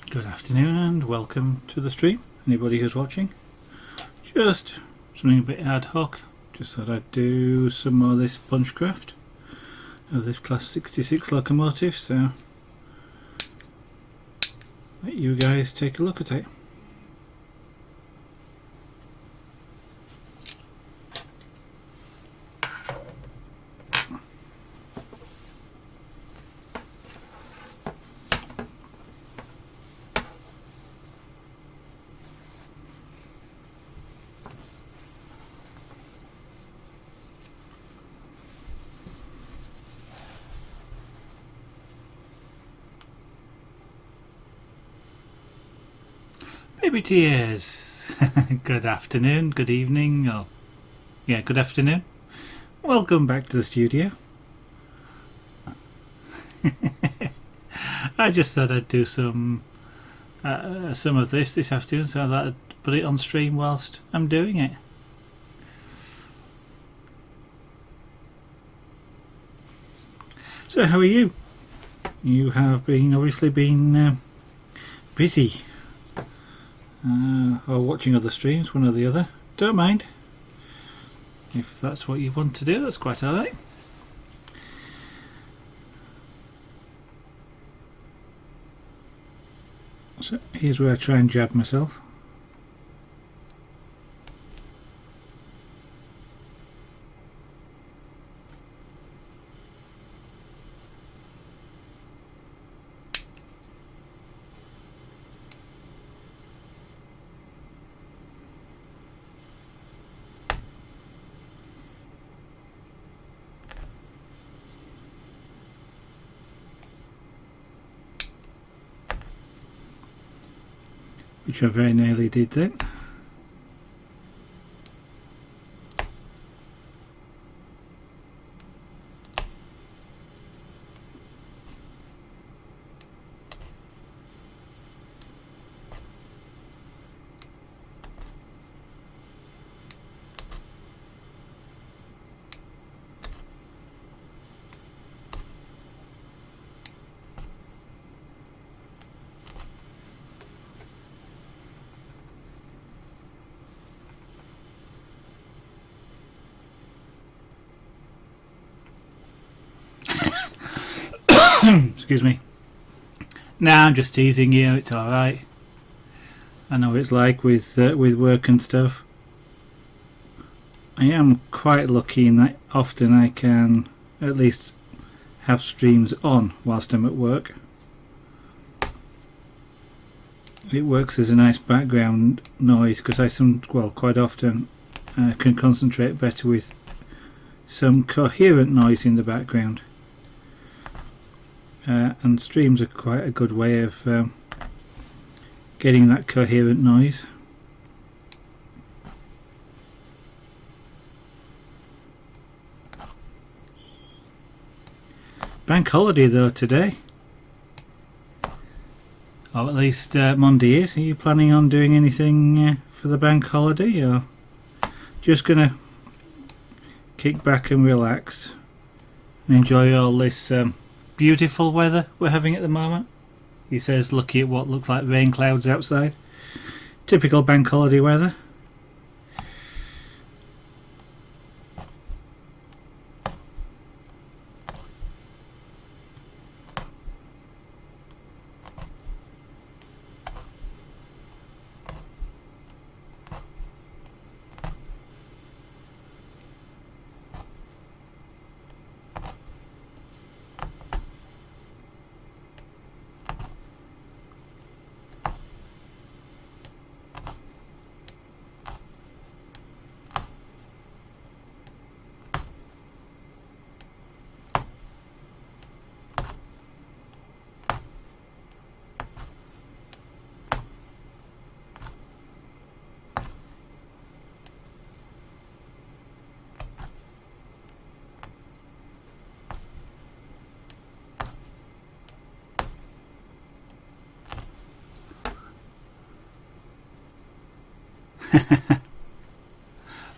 Good afternoon and welcome to the stream, anybody who's watching. Just something a bit ad hoc, just thought I'd do some more of this Punchcraft of this class 66 locomotive, so let you guys take a look at it. pt5, good afternoon, good evening, or yeah, good afternoon. Welcome back to the studio. I just thought I'd do some of this afternoon, so that I'd put it on stream whilst I'm doing it. So how are you? You have obviously been busy. Or watching other streams, one or the other. Don't mind. If that's what you want to do, that's quite alright. So here's where I try and jab myself. Which I very nearly did then. Excuse me. Nah, I'm just teasing you. It's all right. I know what it's like with work and stuff. I am quite lucky in that often I can at least have streams on whilst I'm at work. It works as a nice background noise because quite often can concentrate better with some coherent noise in the background. And streams are quite a good way of getting that coherent noise. Bank holiday though today, or at least Monday is. Are you planning on doing anything for the bank holiday, or just gonna kick back and relax and enjoy all this beautiful weather we're having at the moment? He says looking at what looks like rain clouds outside. Typical bank holiday weather.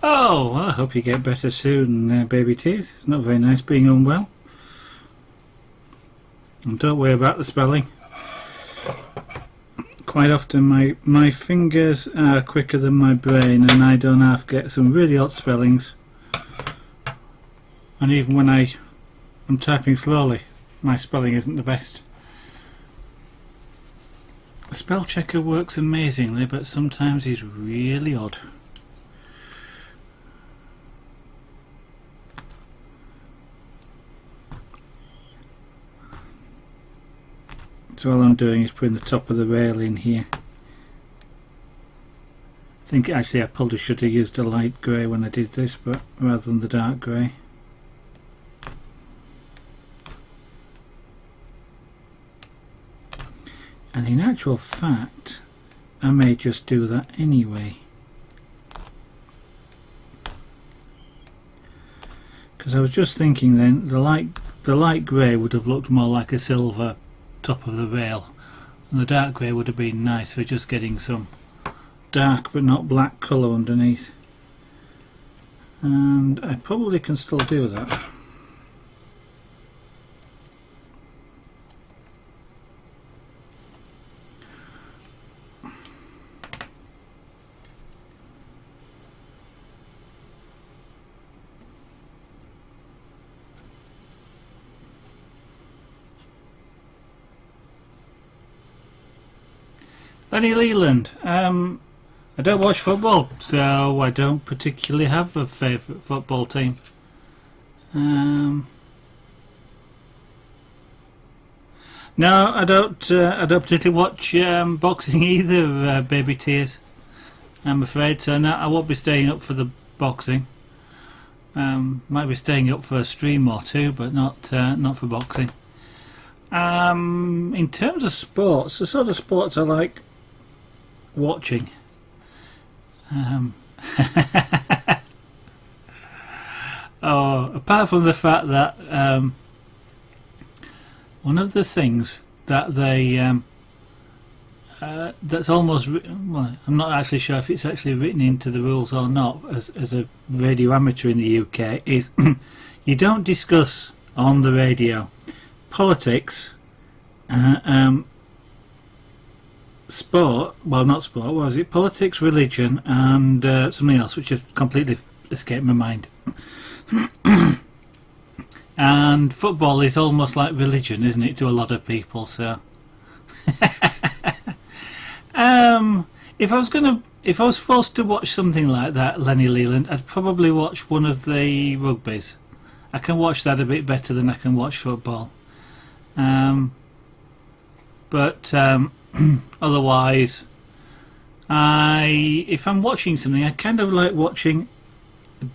Oh, well, I hope you get better soon, baby tears. It's not very nice being unwell. And don't worry about the spelling. quite often my fingers are quicker than my brain, and I don't half get some really odd spellings. And even when I'm typing slowly, my spelling isn't the best. The spell checker works amazingly, but sometimes he's really odd. So all I'm doing is putting the top of the rail in here. I think actually I probably should have used a light grey when I did this, but rather than the dark grey. And in actual fact, I may just do that anyway, because I was just thinking then the light grey would have looked more like a silver top of the rail, and the dark grey would have been nice for just getting some dark but not black colour underneath. And I probably can still do that. Lenny Leland. I don't watch football, so I don't particularly have a favourite football team. No, I don't particularly watch boxing either, baby tears. I'm afraid, so no, I won't be staying up for the boxing. Might be staying up for a stream or two, but not for boxing. In terms of sports, the sort of sports I like watching. Oh, apart from the fact that one of the things that they that's almost well, I'm not actually sure if it's actually written into the rules or not as a radio amateur in the UK is you don't discuss on the radio politics, sport, well not sport, what was it, politics, religion and something else which has completely escaped my mind. And football is almost like religion, isn't it, to a lot of people, so if I was forced to watch something like that, Lenny Leland, I'd probably watch one of the rugbies. I can watch that a bit better than I can watch football. But otherwise, if I'm watching something, I kind of like watching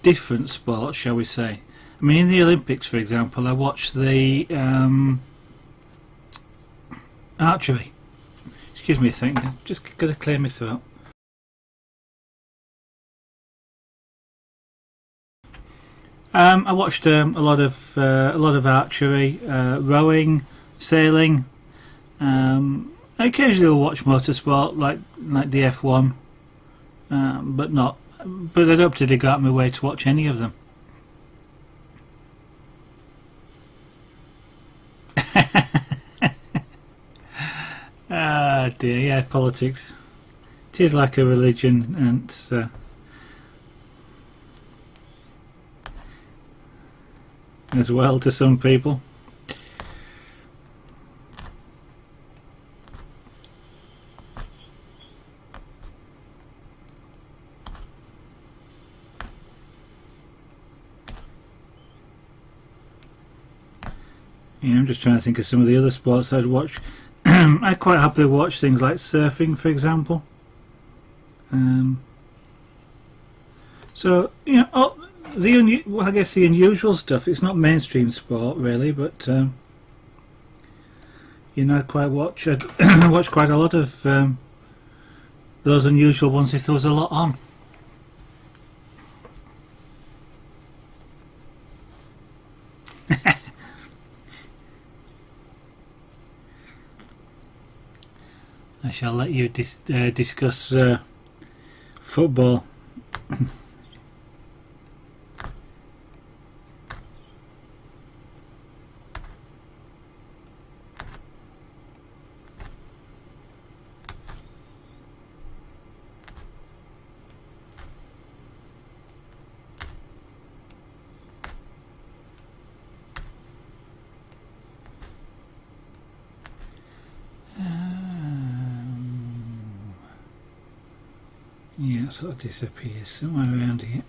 different sports, shall we say. I mean, in the Olympics, for example, I watched the archery. Excuse me a second, I'm just got to clear my throat. I watched a lot of archery, rowing, sailing. I occasionally will watch motorsport, like the F1, but I don't particularly go out of my way to watch any of them. Ah dear, yeah, politics. It is like a religion, and as well to some people. Yeah, I'm just trying to think of some of the other sports I'd watch. I quite happily watch things like surfing, for example. So you know, I guess the unusual stuff. It's not mainstream sport really, but you know, I'd quite watch. I'd watch quite a lot of those unusual ones if there was a lot on. I shall let you discuss football. that sort of disappears somewhere around here.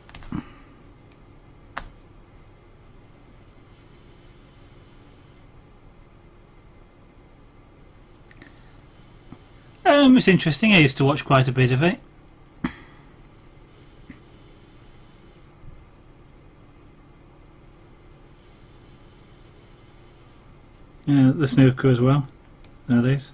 It's interesting. I used to watch quite a bit of it. The snooker as well nowadays.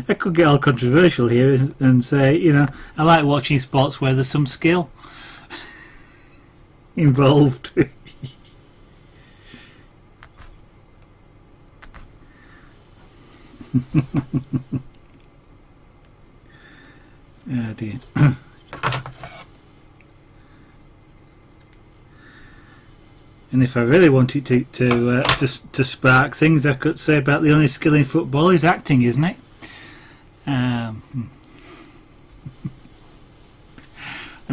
I could get all controversial here and say, you know, I like watching sports where there's some skill involved. Oh dear. And if I really wanted to spark things, I could say about the only skill in football is acting, isn't it? And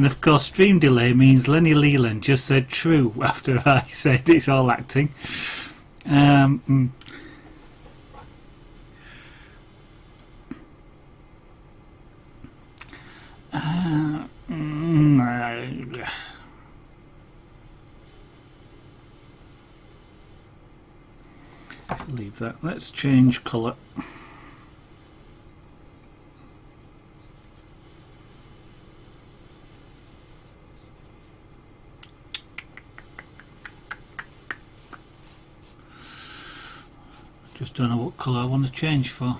of course, stream delay means Lenny Leland just said true after I said it's all acting. Leave that. Let's change colour. Just don't know what colour I want to change for.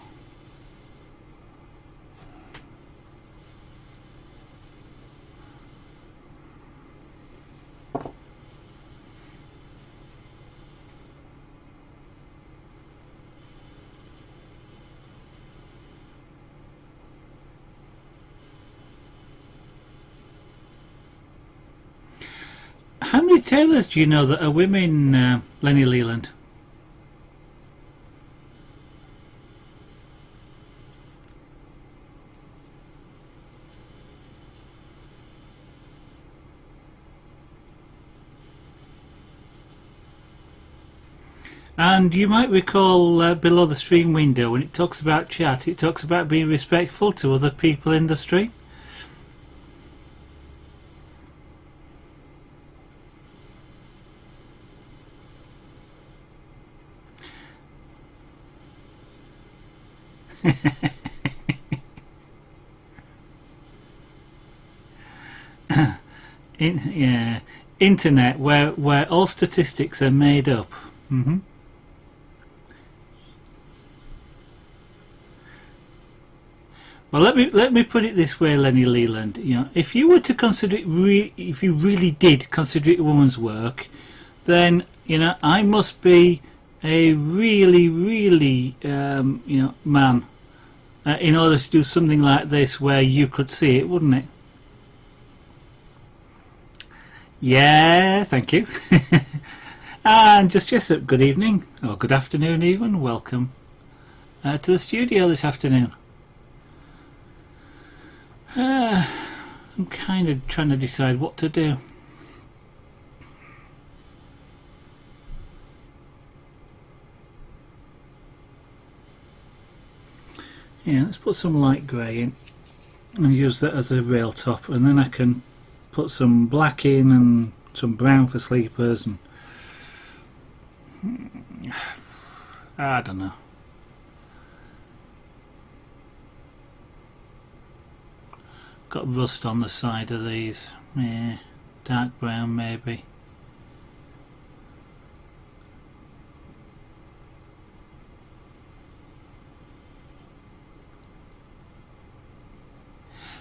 How many tailors do you know that are women, Lenny Leland? And you might recall below the stream window, when it talks about chat, it talks about being respectful to other people in the stream. Yeah, internet where all statistics are made up. Well, let me put it this way, Lenny Leland. You know, if you were to consider it, if you really did consider it a woman's work, then you know I must be a really, you know, man, in order to do something like this where you could see it, wouldn't it? Yeah, thank you. And just good evening, or good afternoon even. Welcome to the studio this afternoon. I'm kind of trying to decide what to do. Yeah, let's put some light grey in and use that as a rail top, and then I can put some black in and some brown for sleepers, and I don't know. Got rust on the side of these. Yeah, dark brown maybe.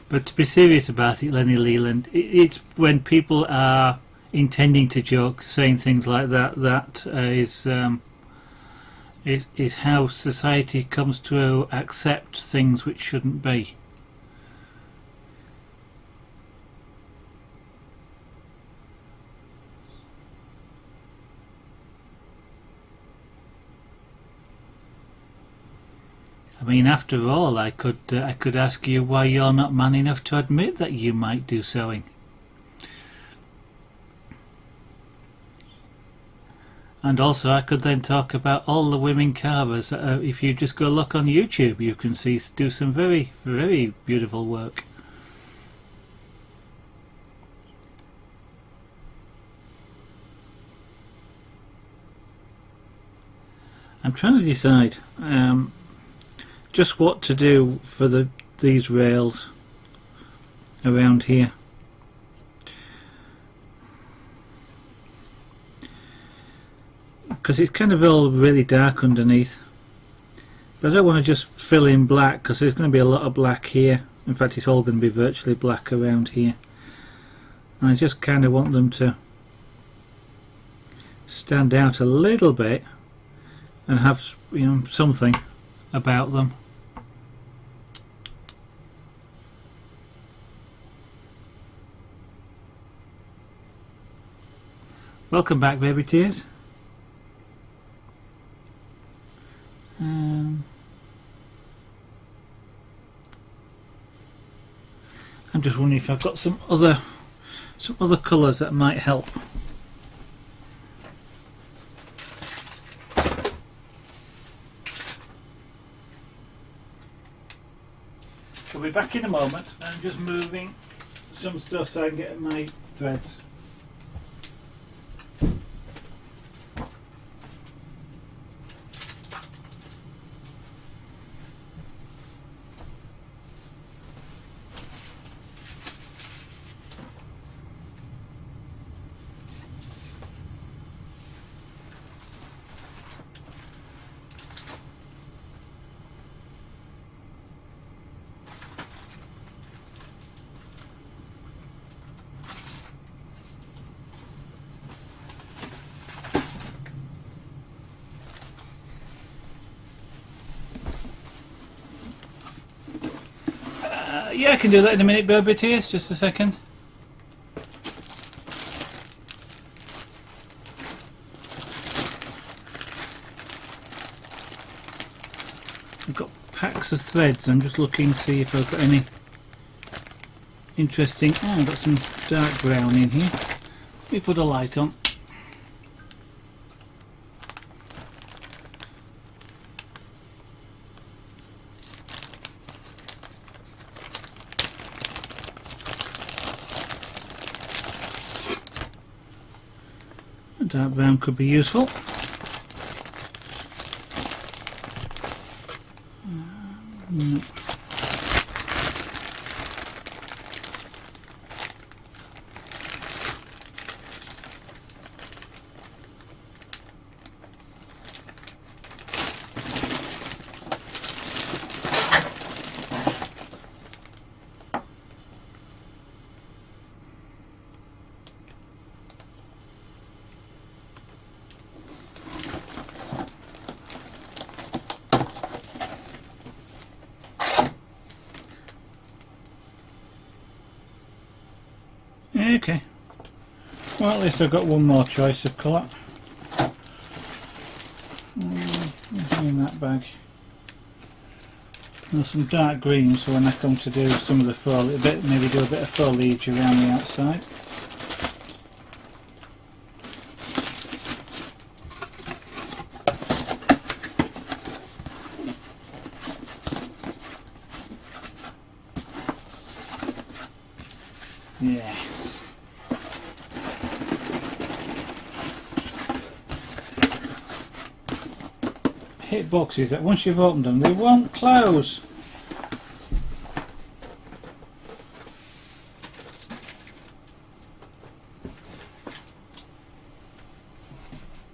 But to be serious about it, Lenny Leland, it's when people are intending to joke, saying things like that, that is how society comes to accept things which shouldn't be. I mean, after all, I could ask you why you're not man enough to admit that you might do sewing. And also I could then talk about all the women carvers that if you just go look on YouTube you can see do some very, very beautiful work. I'm trying to decide just what to do for these rails around here. Because it's kind of all really dark underneath, but I don't want to just fill in black because there's going to be a lot of black here. In fact, it's all going to be virtually black around here, and I just kind of want them to stand out a little bit and have, you know, something about them. Welcome back, baby tears. I'm just wondering if I've got some other colours that might help. I'll be back in a moment. I'm just moving some stuff so I can get my threads. Yeah, I can do that in a minute, Burby Tears. Just a second. I've got packs of threads. I'm just looking to see if I've got any interesting. Oh, I've got some dark brown in here. Let me put a light on. Dark brown could be useful. No. Okay, well, at least I've got one more choice of colour. In that bag. There's some dark green, so when I come to do some of the foliage, maybe do a bit of foliage around the outside. Yeah. Hit boxes that once you've opened them, they won't close.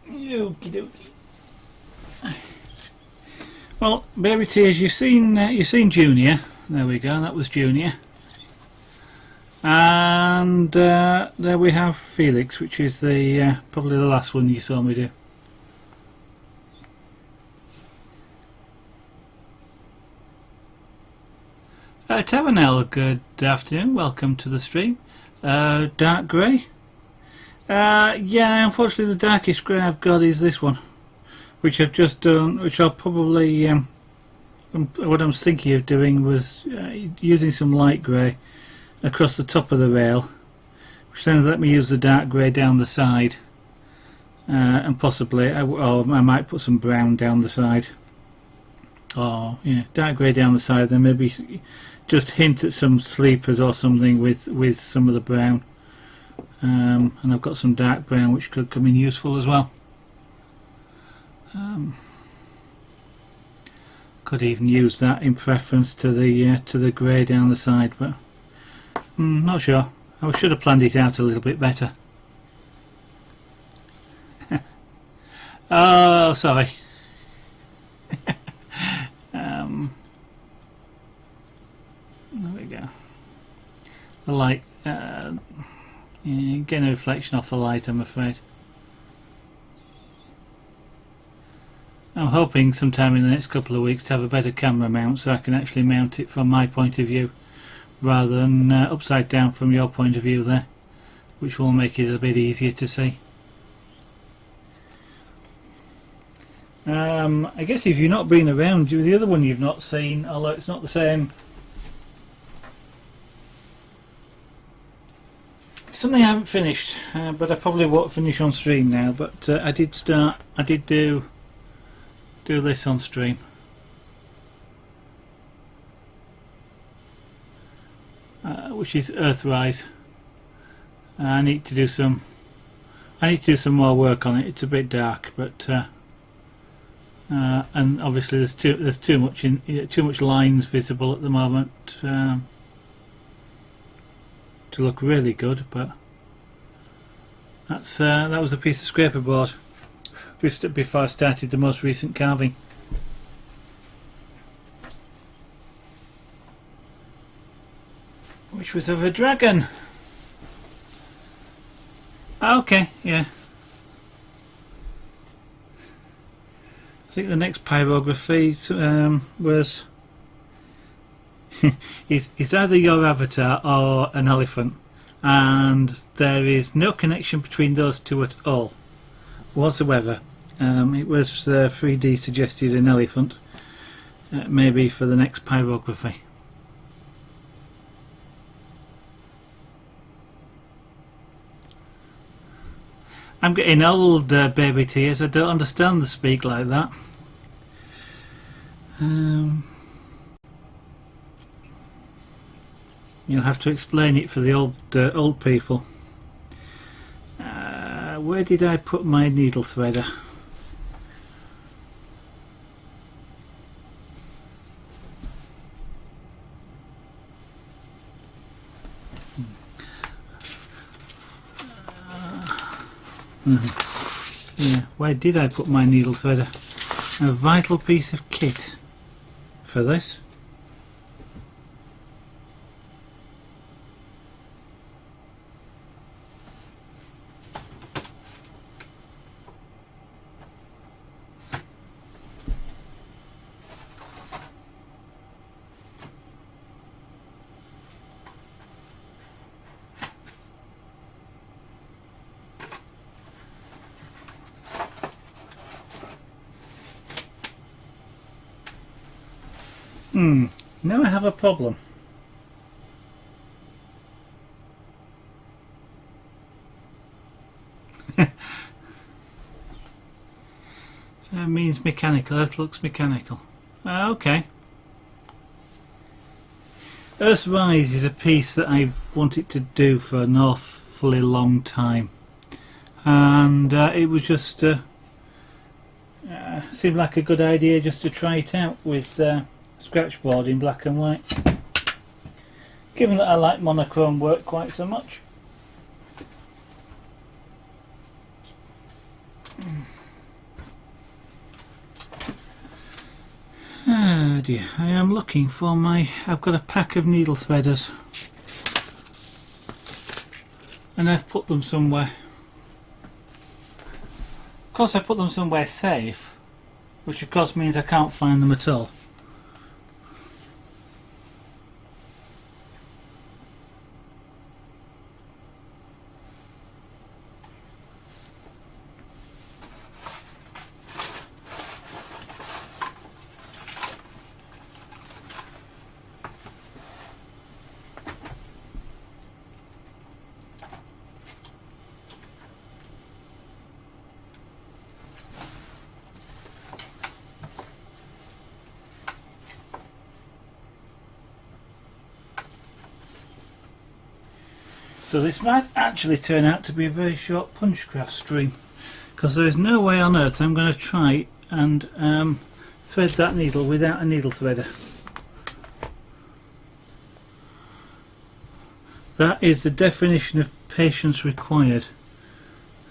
Okie dokie. Well, baby tears, you've seen Junior. There we go. That was Junior. And there we have Felix, which is the probably the last one you saw me do. Tavernell, good afternoon. Welcome to the stream. Dark grey. Yeah, unfortunately, the darkest grey I've got is this one, which I've just done. Which I'll probably what I was thinking of doing was using some light grey across the top of the rail, which then let me use the dark grey down the side, and possibly I might put some brown down the side, or yeah, dark grey down the side, then maybe just hint at some sleepers or something with some of the brown. And I've got some dark brown which could come in useful as well. Could even use that in preference to the grey down the side, but not sure. I should have planned it out a little bit better. Oh, sorry. There we go. The light, getting a reflection off the light, I'm afraid. I'm hoping sometime in the next couple of weeks to have a better camera mount so I can actually mount it from my point of view rather than upside down from your point of view there, which will make it a bit easier to see. I guess if you've not been around, the other one you've not seen, although it's not the same, something I haven't finished, but I probably won't finish on stream now, but I did do this on stream. Which is Earthrise. I need to do some more work on it. It's a bit dark, but and obviously there's too much lines visible at the moment to look really good. But that was a piece of scraper board just before I started the most recent carving. Which was of a dragon. Okay, yeah. I think the next pyrography was is either your avatar or an elephant, and there is no connection between those two at all whatsoever. It was 3D suggested an elephant, maybe for the next pyrography. I'm getting old, baby tears. I don't understand the speak like that. You'll have to explain it for the old people. Where did I put my needle threader? Yeah, where did I put my needle threader? A vital piece of kit for this. Now I have a problem. That means mechanical. Earth looks mechanical. Okay. Earthrise is a piece that I've wanted to do for an awfully long time, and it was just seemed like a good idea just to try it out with scratchboard in black and white, given that I like monochrome work quite so much. Oh dear, I am looking for I've got a pack of needle threaders and I've put them somewhere. Of course I put them somewhere safe, which of course means I can't find them at all. So this might actually turn out to be a very short Punchcraft stream, because there is no way on earth I'm going to try and thread that needle without a needle threader. That is the definition of patience required.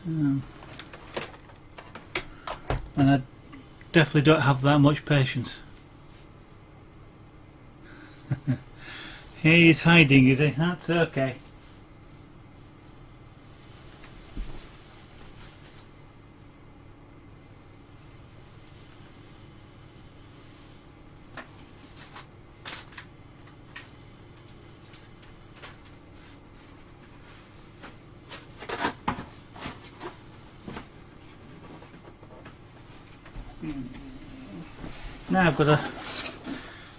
And I definitely don't have that much patience. He's hiding, is he? That's okay. Now I've got a...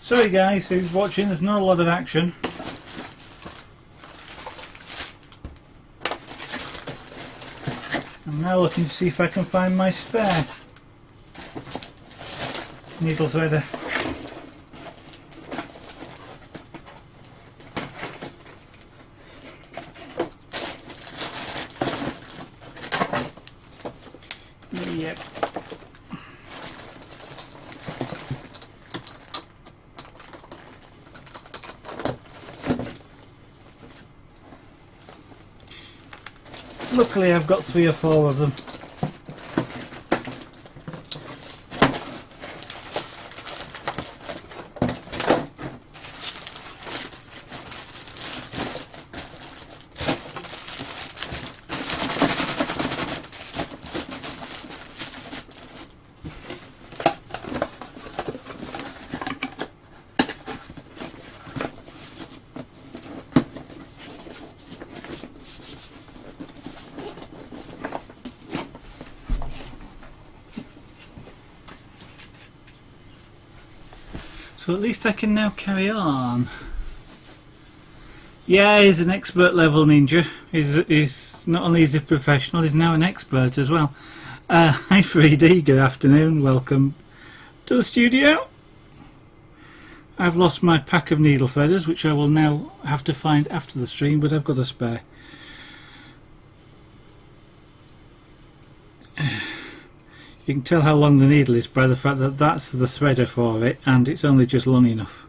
Sorry guys who's watching, there's not a lot of action. I'm now looking to see if I can find my spare needle threader. Yep. Luckily I've got 3 or 4 of them. So at least I can now carry on. Yeah, he's an expert level ninja. He's not only is he professional, he's now an expert as well. Hi 3D, good afternoon, welcome to the studio. I've lost my pack of needle threaders, which I will now have to find after the stream, but I've got a spare. You can tell how long the needle is by the fact that that's the threader for it and it's only just long enough.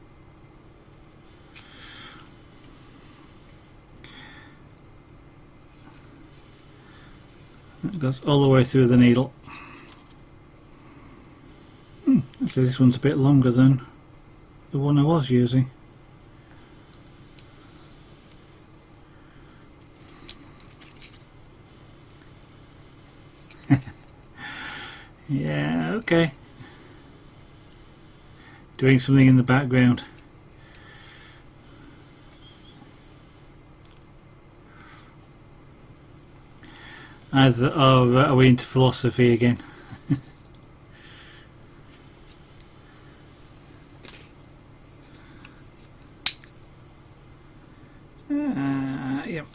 It goes all the way through the needle. Actually this one's a bit longer than the one I was using. Yeah, okay. Doing something in the background. Either, oh, are we into philosophy again? Yep.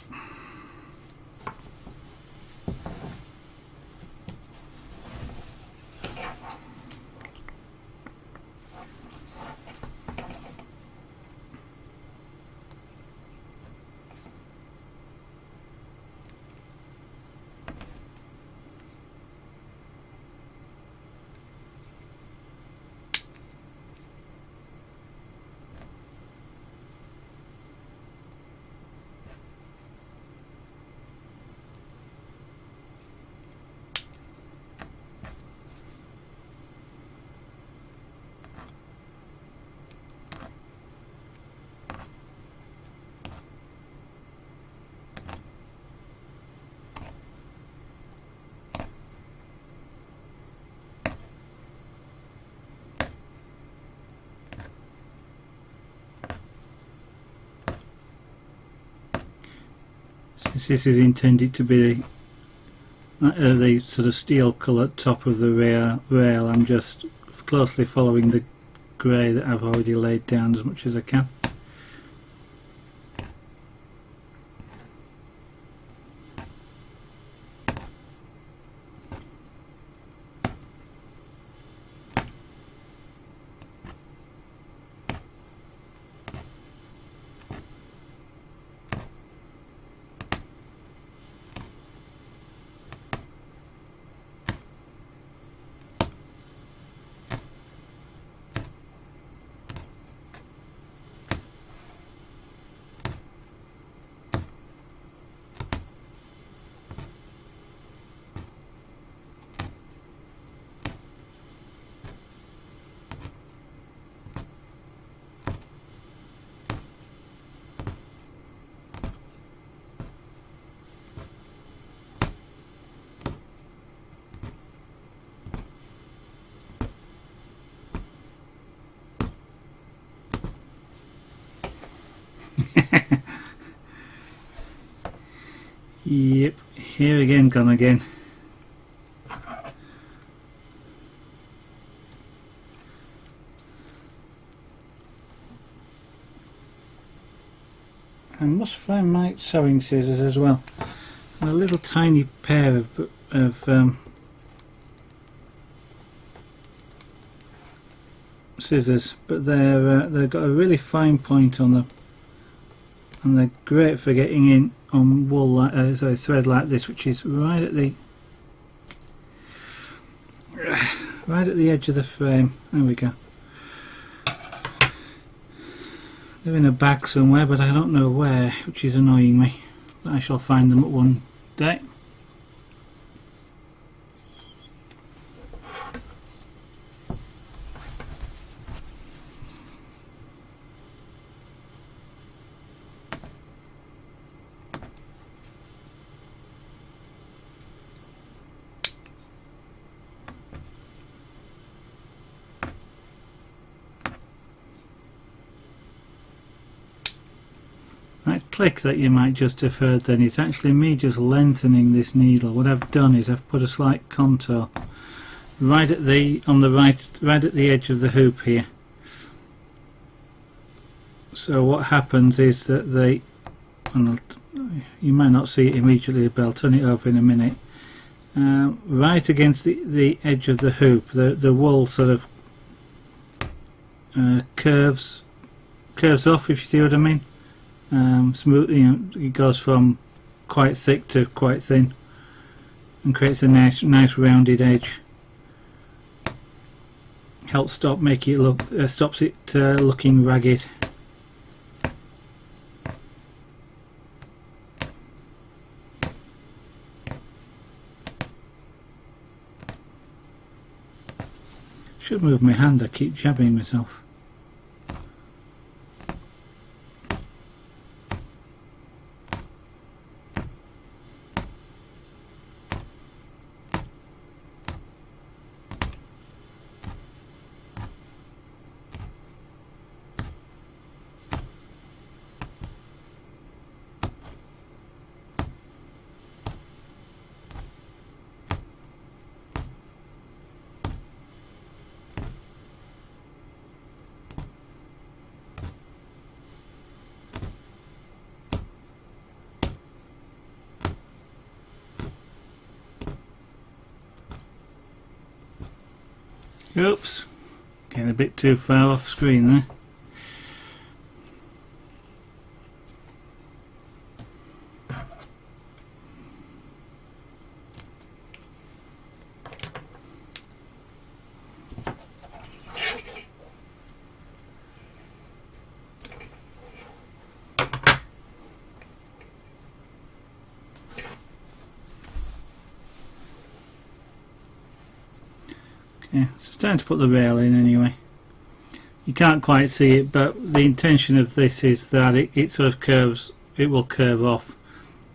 Since this is intended to be the sort of steel coloured top of the rail, I'm just closely following the grey that I've already laid down as much as I can. Yep, here again, gone again. I must find my sewing scissors as well. A little tiny pair of scissors, but they've got a really fine point on them, and they're great for getting in on wool, thread like this, which is right at the edge of the frame. There we go. They're in a bag somewhere, but I don't know where, which is annoying me. But I shall find them at one day. That click that you might just have heard then is actually me just lengthening this needle. What I've done is I've put a slight contour right at the right at the edge of the hoop here. So what happens is that you might not see it immediately, but I'll turn it over in a minute. Right against the edge of the hoop, the wool sort of curves off, if you see what I mean. Smooth, it goes from quite thick to quite thin and creates a nice rounded edge. Helps stops it looking ragged. Should move my hand, I keep jabbing myself. Oops, getting a bit too far off screen there. Yeah, so it's time to put the rail in anyway. You can't quite see it, but the intention of this is that it sort of curves, it will curve off.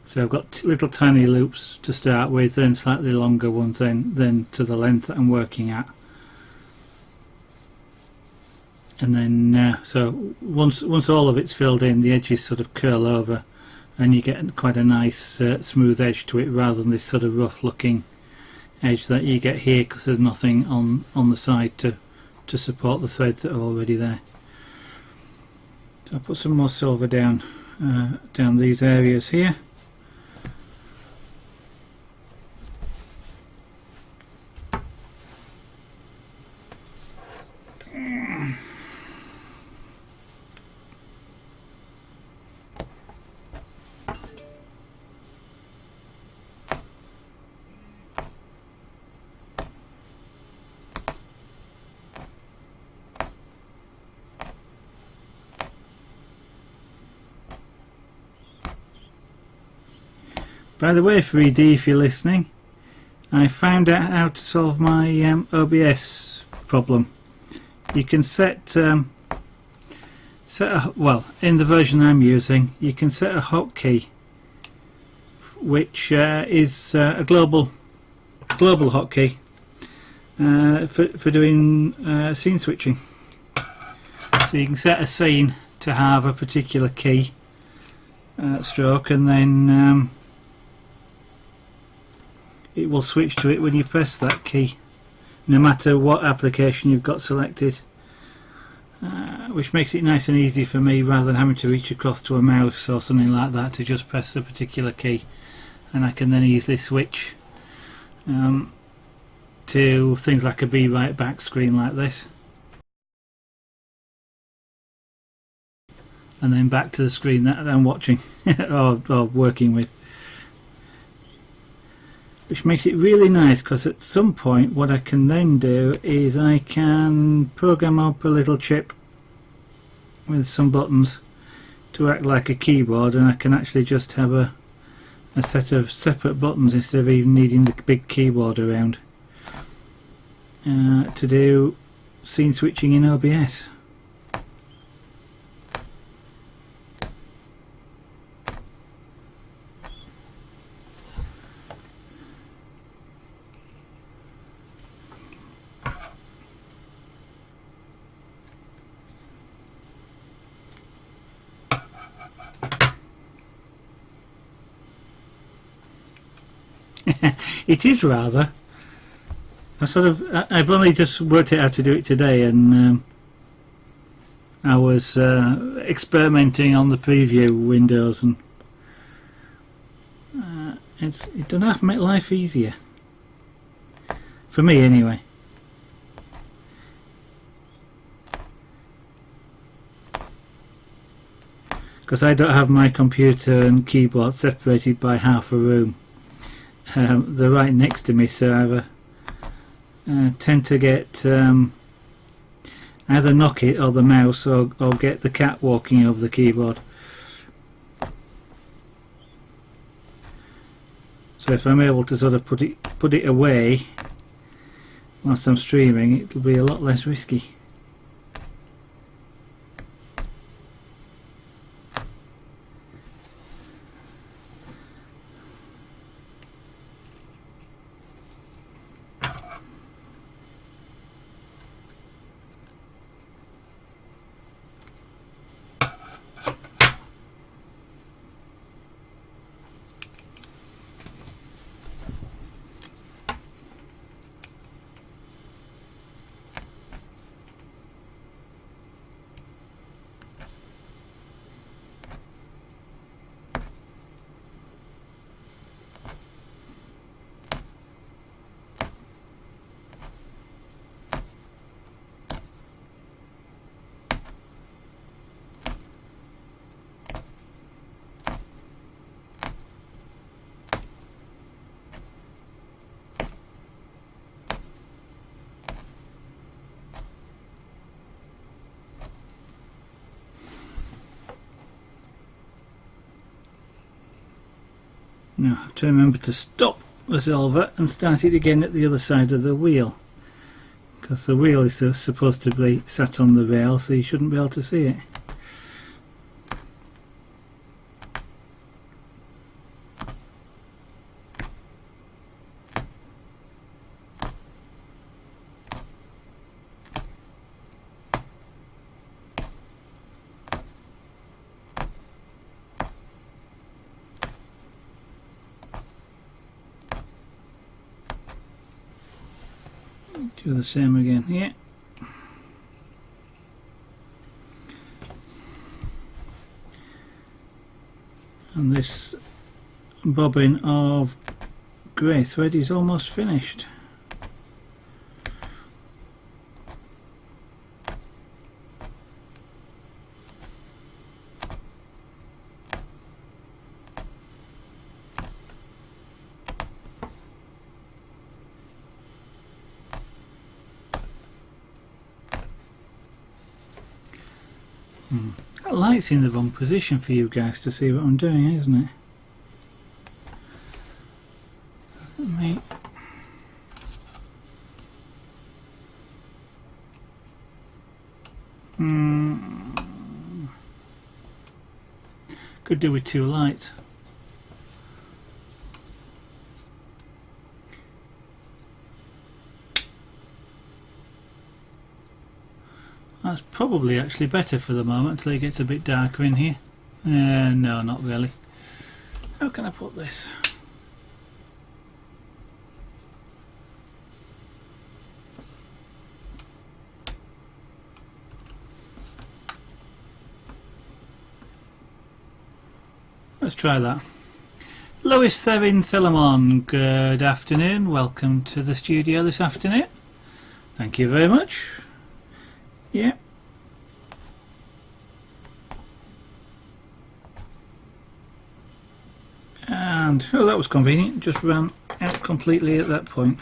So I've got little tiny loops to start with, then slightly longer ones then to the length that I'm working at. And then so once all of it's filled in, the edges sort of curl over and you get quite a nice smooth edge to it, rather than this sort of rough looking edge that you get here, because there's nothing on the side to support the threads that are already there. So I'll put some more silver down these areas here. By the way, 3D, if you're listening, I found out how to solve my OBS problem. You can well, in the version I'm using, you can set a hotkey, which is a global hotkey for doing scene switching. So you can set a scene to have a particular key stroke, and then it will switch to it when you press that key, no matter what application you've got selected, which makes it nice and easy for me, rather than having to reach across to a mouse or something like that to just press a particular key, and I can then easily switch to things like a be right back screen like this, and then back to the screen that I'm watching or working with, which makes it really nice, because at some point what I can then do is I can program up a little chip with some buttons to act like a keyboard, and I can actually just have a set of separate buttons instead of even needing the big keyboard around to do scene switching in OBS. It is rather. I've only just worked out how to do it today, and I was experimenting on the preview windows, and it doesn't have to make life easier. For me anyway. Because I don't have my computer and keyboard separated by half a room. They're right next to me, so I tend to get either knock it or the mouse, or get the cat walking over the keyboard. So if I'm able to sort of put it away whilst I'm streaming, it'll be a lot less risky. Now I have to remember to stop the solver and start it again at the other side of the wheel, because the wheel is supposed to be sat on the rail, so you shouldn't be able to see it. Do the same again, yeah. And this bobbin of grey thread is almost finished. That light's in the wrong position for you guys to see what I'm doing, isn't it? Let me... Could do with two lights. That's probably actually better for the moment until it gets a bit darker in here. No, not really. How can I put this? Let's try that. Lois Therin Thelamon, good afternoon. Welcome to the studio this afternoon. Thank you very much. Yeah. And, oh, that was convenient. Just ran out completely at that point.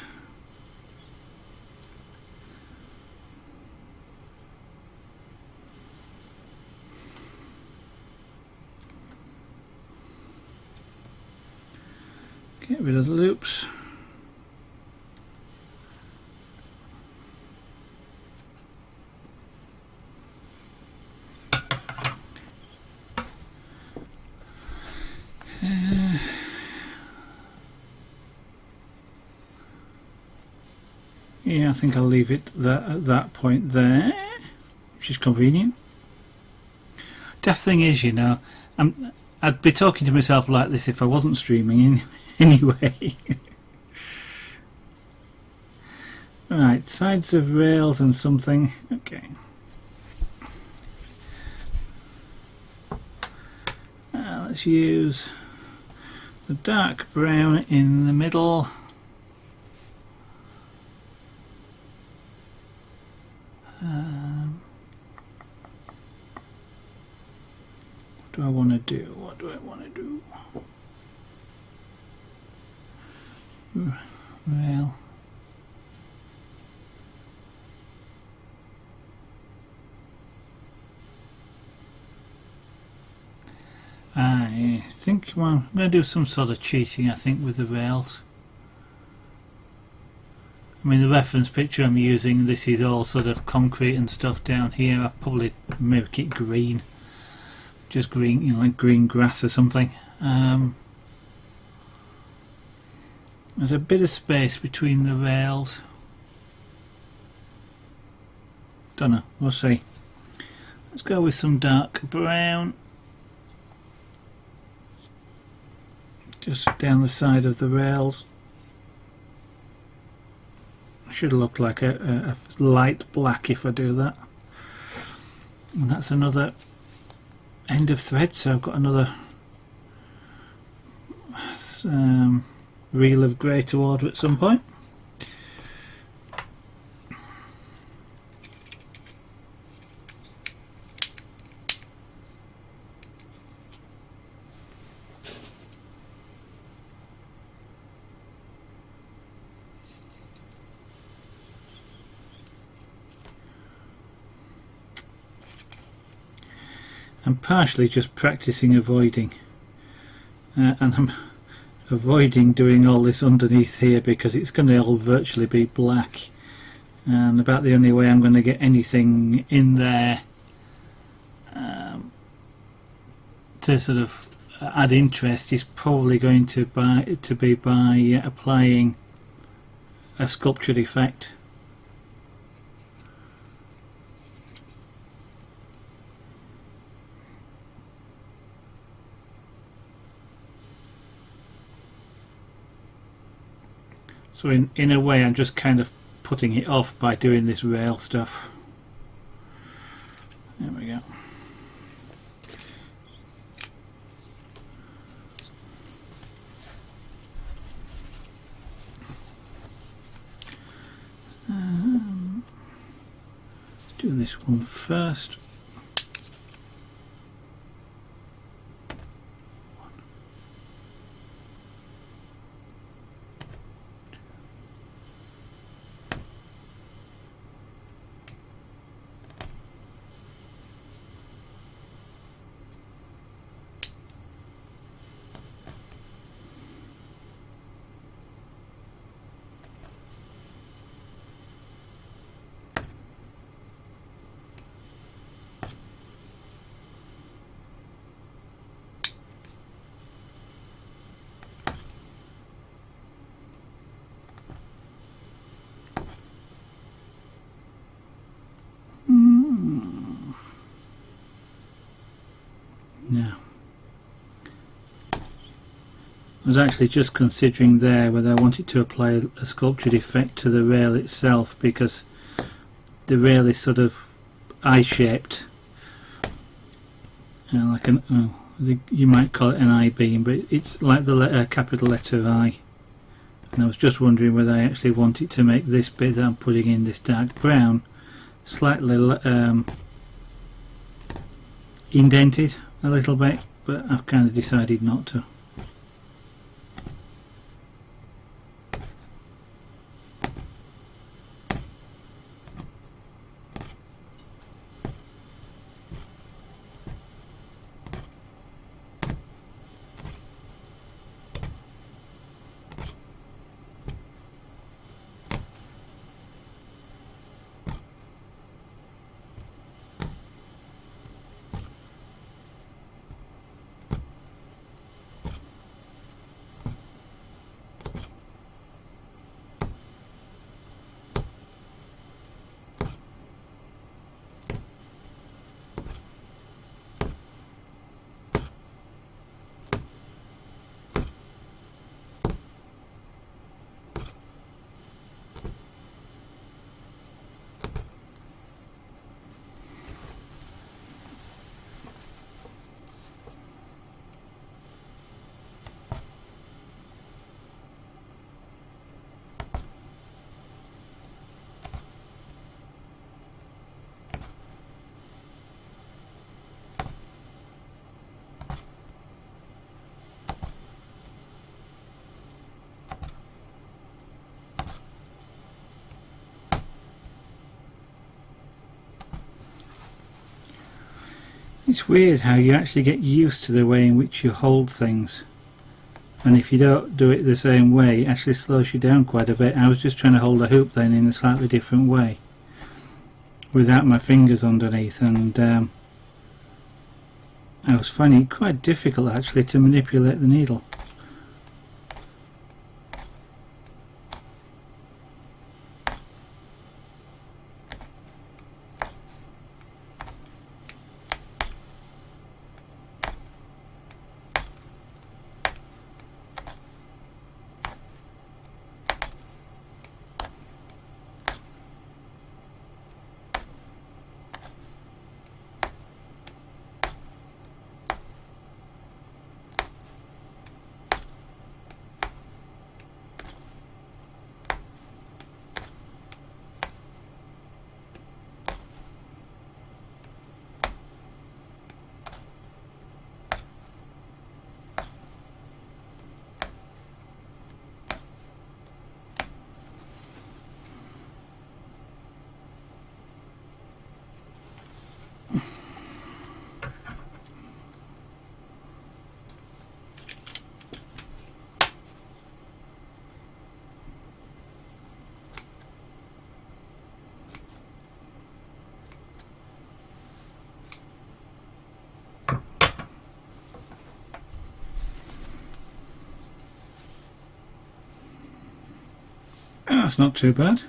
Get rid of the loops. Yeah, I think I'll leave it at that point there, which is convenient. Daft thing is, you know, I'd be talking to myself like this if I wasn't streaming anyway. Right, sides of rails and something. Okay. Let's use the dark brown in the middle. What do I want to do? What do I want to do? Rail. I think, well, I'm going to do some sort of cheating, I think, with the rails. I mean, the reference picture I'm using, this is all sort of concrete and stuff down here. I'll probably make it green. Just green, you know, like green grass or something. There's a bit of space between the rails. Don't know, we'll see. Let's go with some dark brown. Just down the side of the rails. Should look like a light black if I do that. And that's another end of thread, so I've got another reel of grey to order at some point. I'm partially just practicing avoiding, and I'm avoiding doing all this underneath here because it's going to all virtually be black, and about the only way I'm going to get anything in there to sort of add interest is probably going to be by applying a sculptured effect. So in a way I'm just kind of putting it off by doing this rail stuff. There we go. Let's do this one first. Now, I was actually just considering there whether I wanted to apply a sculptured effect to the rail itself, because the rail is sort of eye-shaped, like an, you might call it an I-beam, but it's like the capital letter I. And I was just wondering whether I actually wanted to make this bit that I'm putting in, this dark brown, slightly indented a little bit, but I've kind of decided not to. It's weird how you actually get used to the way in which you hold things, and if you don't do it the same way, it actually slows you down quite a bit. I was just trying to hold a hoop then in a slightly different way without my fingers underneath, and I was finding it quite difficult actually to manipulate the needle. Oh, that's not too bad.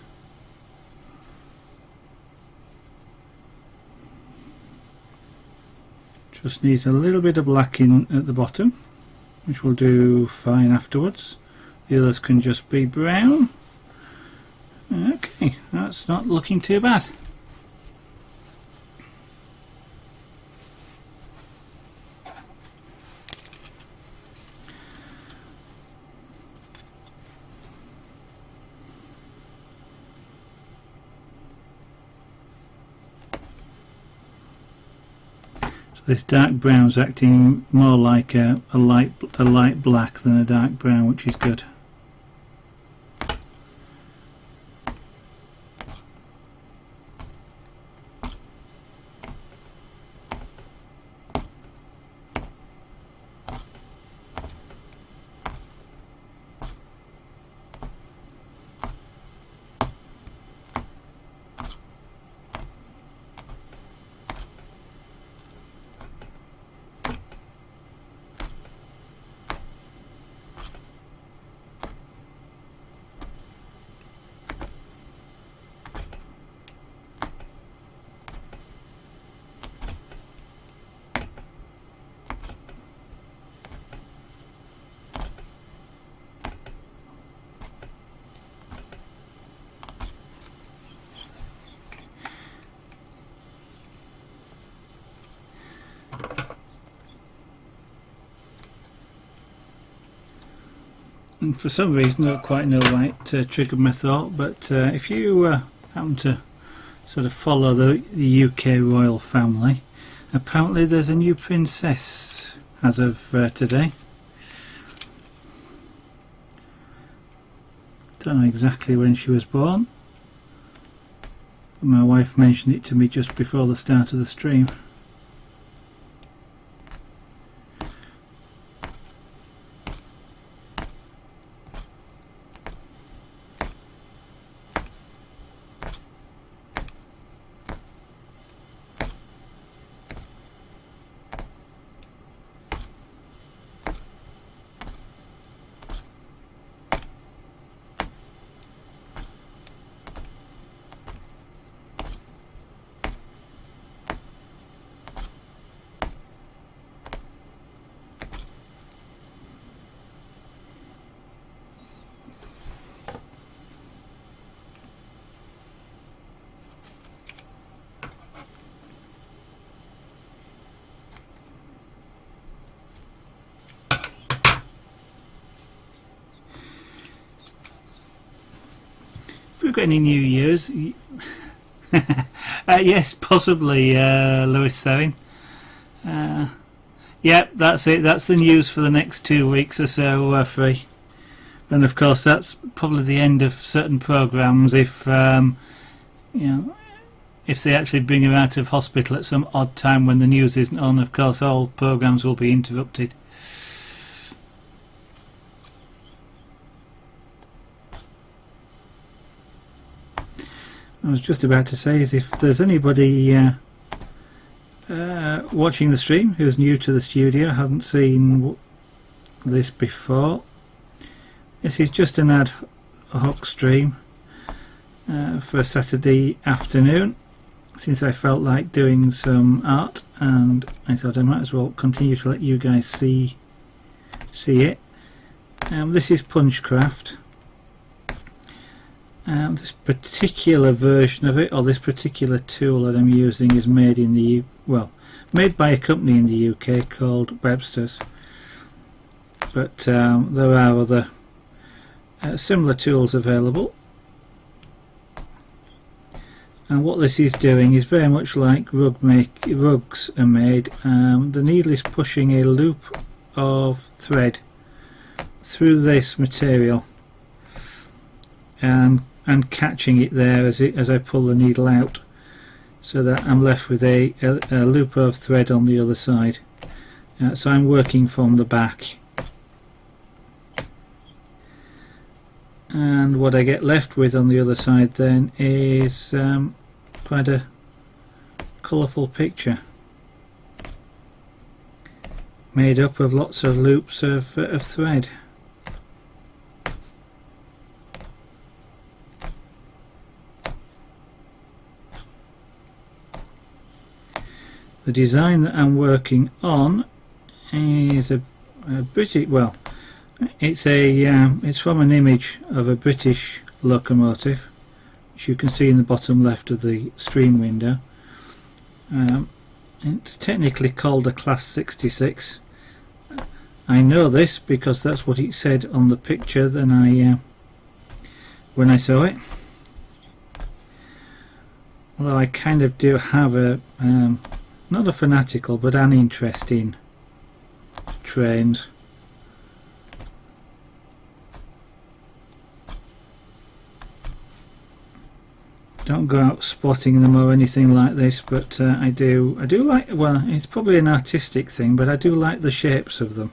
Just needs a little bit of black in at the bottom, which will do fine afterwards. The others can just be brown. Okay, that's not looking too bad. This dark brown's acting more like a light black than a dark brown, which is good. And for some reason I don't quite know why it triggered my thought, but if you happen to sort of follow the UK royal family, apparently there's a new princess as of today. Don't know exactly when she was born, but my wife mentioned it to me just before the start of the stream. If we've got any New Year's, yes, possibly, Lewis Therin. Yep, that's it. That's the news for the next 2 weeks or so, free. And of course, that's probably the end of certain programs if if they actually bring her out of hospital at some odd time when the news isn't on. Of course, all programs will be interrupted. I was just about to say, is if there's anybody watching the stream who's new to the studio, hasn't seen this before, this is just an ad hoc stream for a Saturday afternoon, since I felt like doing some art, and I thought I might as well continue to let you guys see it. This is Punchcraft. This particular version of it, or this particular tool that I'm using, is made made by a company in the UK called Webster's, but there are other similar tools available. And what this is doing is very much like rugs are made. The needle is pushing a loop of thread through this material and catching it there as I pull the needle out, so that I'm left with a loop of thread on the other side. So I'm working from the back, and what I get left with on the other side then is quite a colourful picture made up of lots of loops of thread. The design that I'm working on is a British, well, it's from an image of a British locomotive, which you can see in the bottom left of the stream window. It's technically called a Class 66. I know this because that's what it said on the picture when I saw it. Although I kind of do have a not a fanatical, but an interest in trains. Don't go out spotting them or anything like this, but I do like, well, it's probably an artistic thing, but I do like the shapes of them,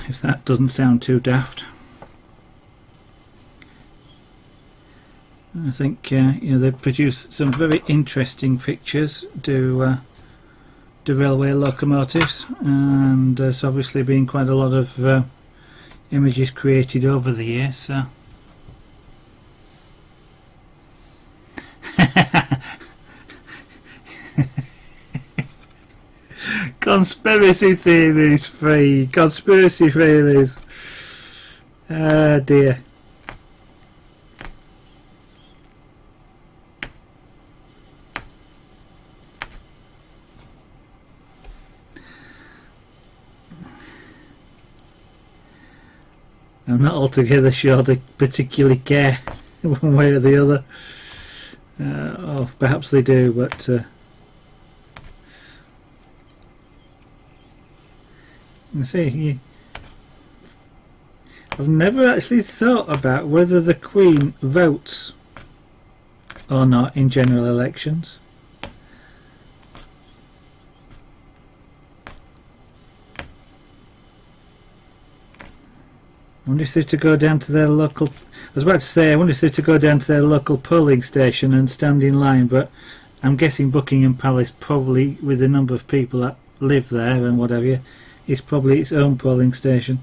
if that doesn't sound too daft. I think they produce some very interesting pictures, do railway locomotives, and there's obviously been quite a lot of images created over the years. So. Conspiracy theories free. Conspiracy theories. Ah dear. I'm not altogether sure they particularly care one way or the other. Or perhaps they do, but you see, I've never actually thought about whether the Queen votes or not in general elections. I wonder if they're to go down to their local... I was about to say, I wonder if they're to go down to their local polling station and stand in line, but I'm guessing Buckingham Palace, probably with the number of people that live there and whatever, is probably its own polling station.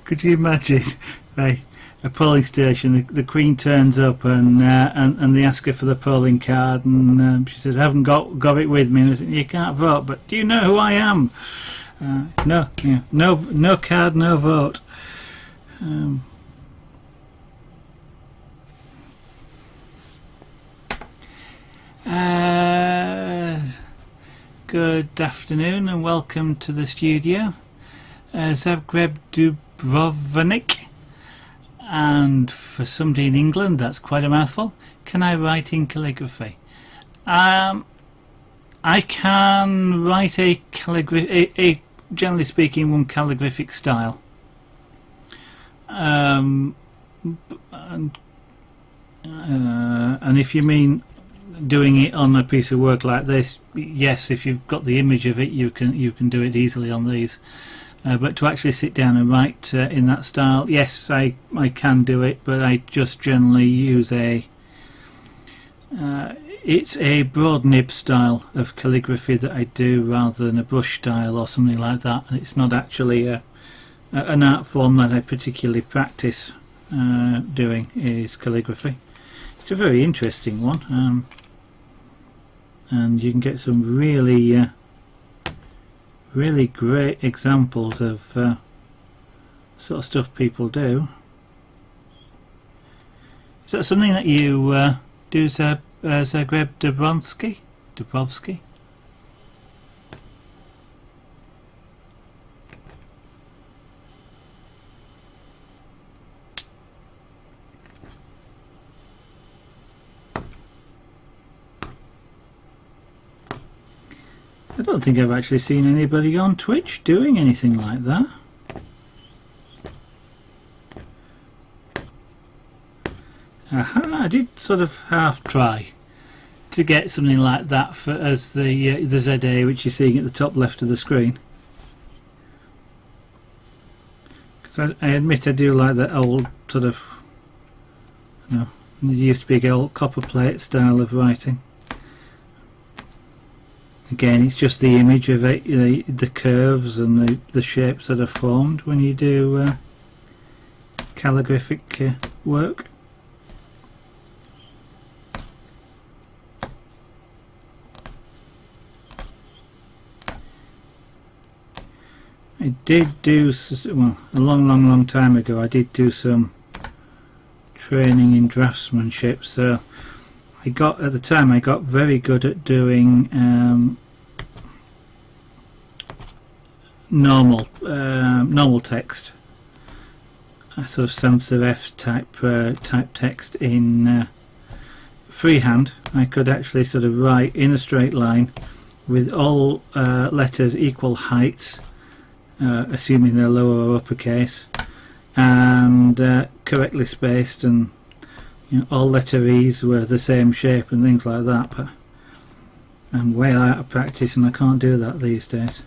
Could you imagine a polling station, the Queen turns up and they ask her for the polling card, and she says, I haven't got it with me, and they say, you can't vote, but do you know who I am? No, yeah, no card, no vote. Good afternoon and welcome to the studio. Zagreb Dubrovnik, and for somebody in England that's quite a mouthful. Can I write in calligraphy? I can write a generally speaking, one calligraphic style. And if you mean doing it on a piece of work like this, yes, if you've got the image of it, you can do it easily on these. But to actually sit down and write in that style, yes, I can do it, but I just generally use it's a broad nib style of calligraphy that I do rather than a brush style or something like that, and it's not actually an art form that I particularly practice doing, is calligraphy. It's a very interesting one, and you can get some really great examples of sort of stuff people do. Is that something that you do, Zagreb Dubrovsky? I don't think I've actually seen anybody on Twitch doing anything like that. Aha, I did sort of half try to get something like that for as the ZA, which you're seeing at the top left of the screen. Because I admit I do like that old sort of, you know, it used to be an old copper plate style of writing. Again, it's just the image of it, the curves and the shapes that are formed when you do calligraphic work. I did do, well, a long time ago, I did do some training in draftsmanship, so at the time I got very good at doing normal text, sort of sans serif type text in freehand. I could actually sort of write in a straight line with all letters equal heights, assuming they're lower or uppercase, and correctly spaced, and all letter E's were the same shape and things like that. But I'm way out of practice and I can't do that these days.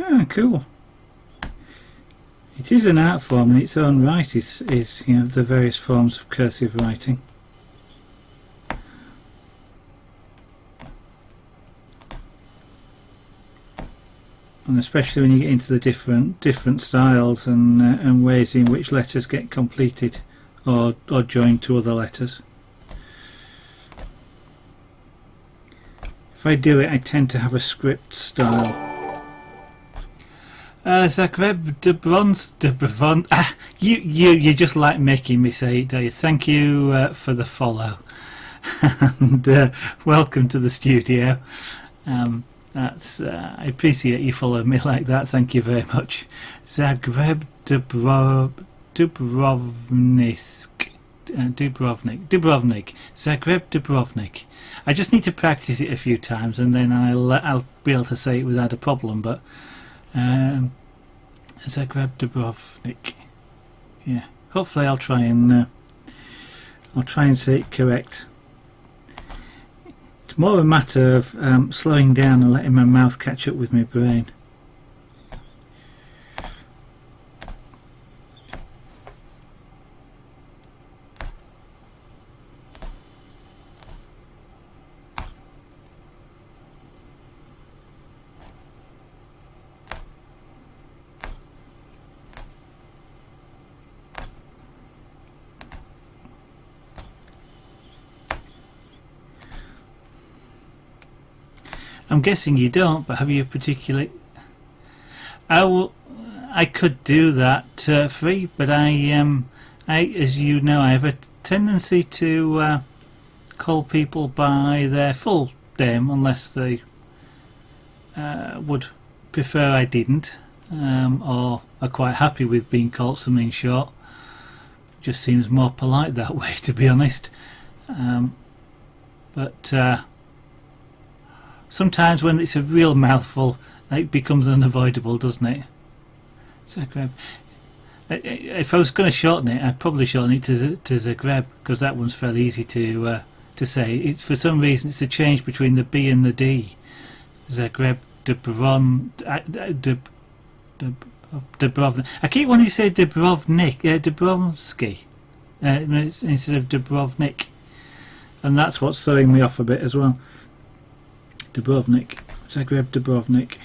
Ah, cool. It is an art form in its own right, is the various forms of cursive writing. And especially when you get into the different styles and ways in which letters get completed or joined to other letters. If I do it, I tend to have a script style. Zagreb Debron. You just like making me say it, do you? Thank you for the follow, and welcome to the studio. That's I appreciate you following me like that. Thank you very much. Zagreb Dubrovnik. Zagreb Dubrovnik. I just need to practice it a few times, and then I'll be able to say it without a problem. But Zagreb Dubrovnik. Yeah. Hopefully, I'll try and say it correct. It's more a matter of slowing down and letting my mouth catch up with my brain. I'm guessing you don't, but have you particularly... I could do that free, but I, as you know, I have a tendency to call people by their full name unless they would prefer I didn't, or are quite happy with being called something short. It just seems more polite that way, to be honest. But sometimes when it's a real mouthful, it becomes unavoidable, doesn't it? Zagreb. If I was going to shorten it, I'd probably shorten it to Zagreb, because that one's fairly easy to say. It's for some reason it's a change between the B and the D. Zagreb Dubrovnik. I keep wanting to say Dubrovnik, Dubrovsky, instead of Dubrovnik, and that's what's throwing me off a bit as well. Dubrovnik, Zagreb Dubrovnik.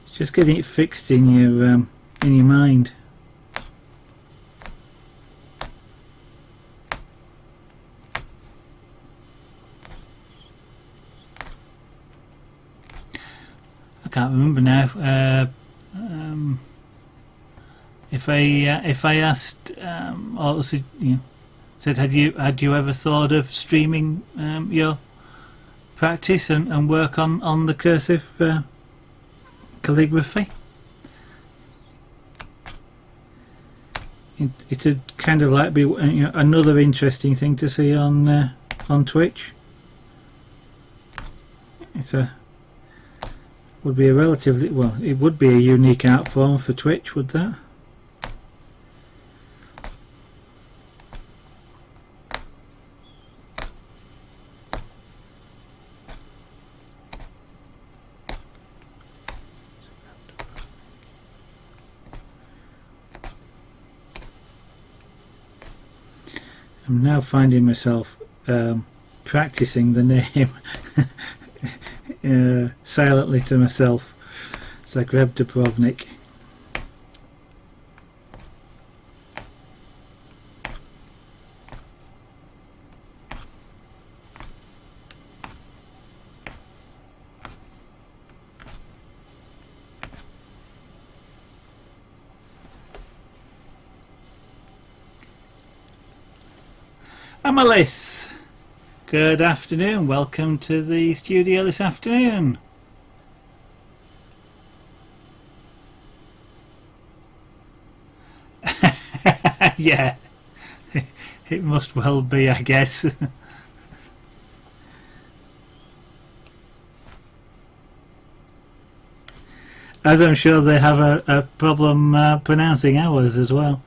It's just getting it fixed in your mind. I can't remember now. If I asked, or said, said, had you ever thought of streaming your practice and work on the cursive calligraphy? It's a kind of like be another interesting thing to see on Twitch. Would be a relatively, well, it would be a unique art form for Twitch, would that? I'm now finding myself practicing the name silently to myself. So I grabbed Dubrovnik. Amalith, good afternoon. Welcome to the studio this afternoon. Yeah, it must well be, I guess. As I'm sure they have a problem pronouncing ours as well.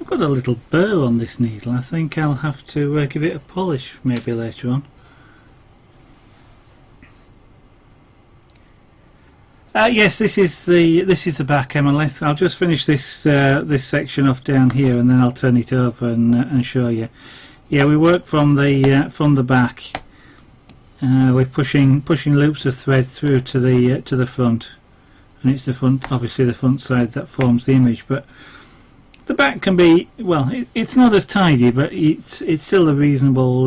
I've got a little burr on this needle. I think I'll have to give it a polish maybe later on. Yes, this is the back Amalith. I'll just finish this this section off down here, and then I'll turn it over and show you. Yeah, we work from the back. We're pushing loops of thread through to the front, and it's the front, obviously the front side that forms the image. But the back can be, well, it's not as tidy, but it's still a reasonable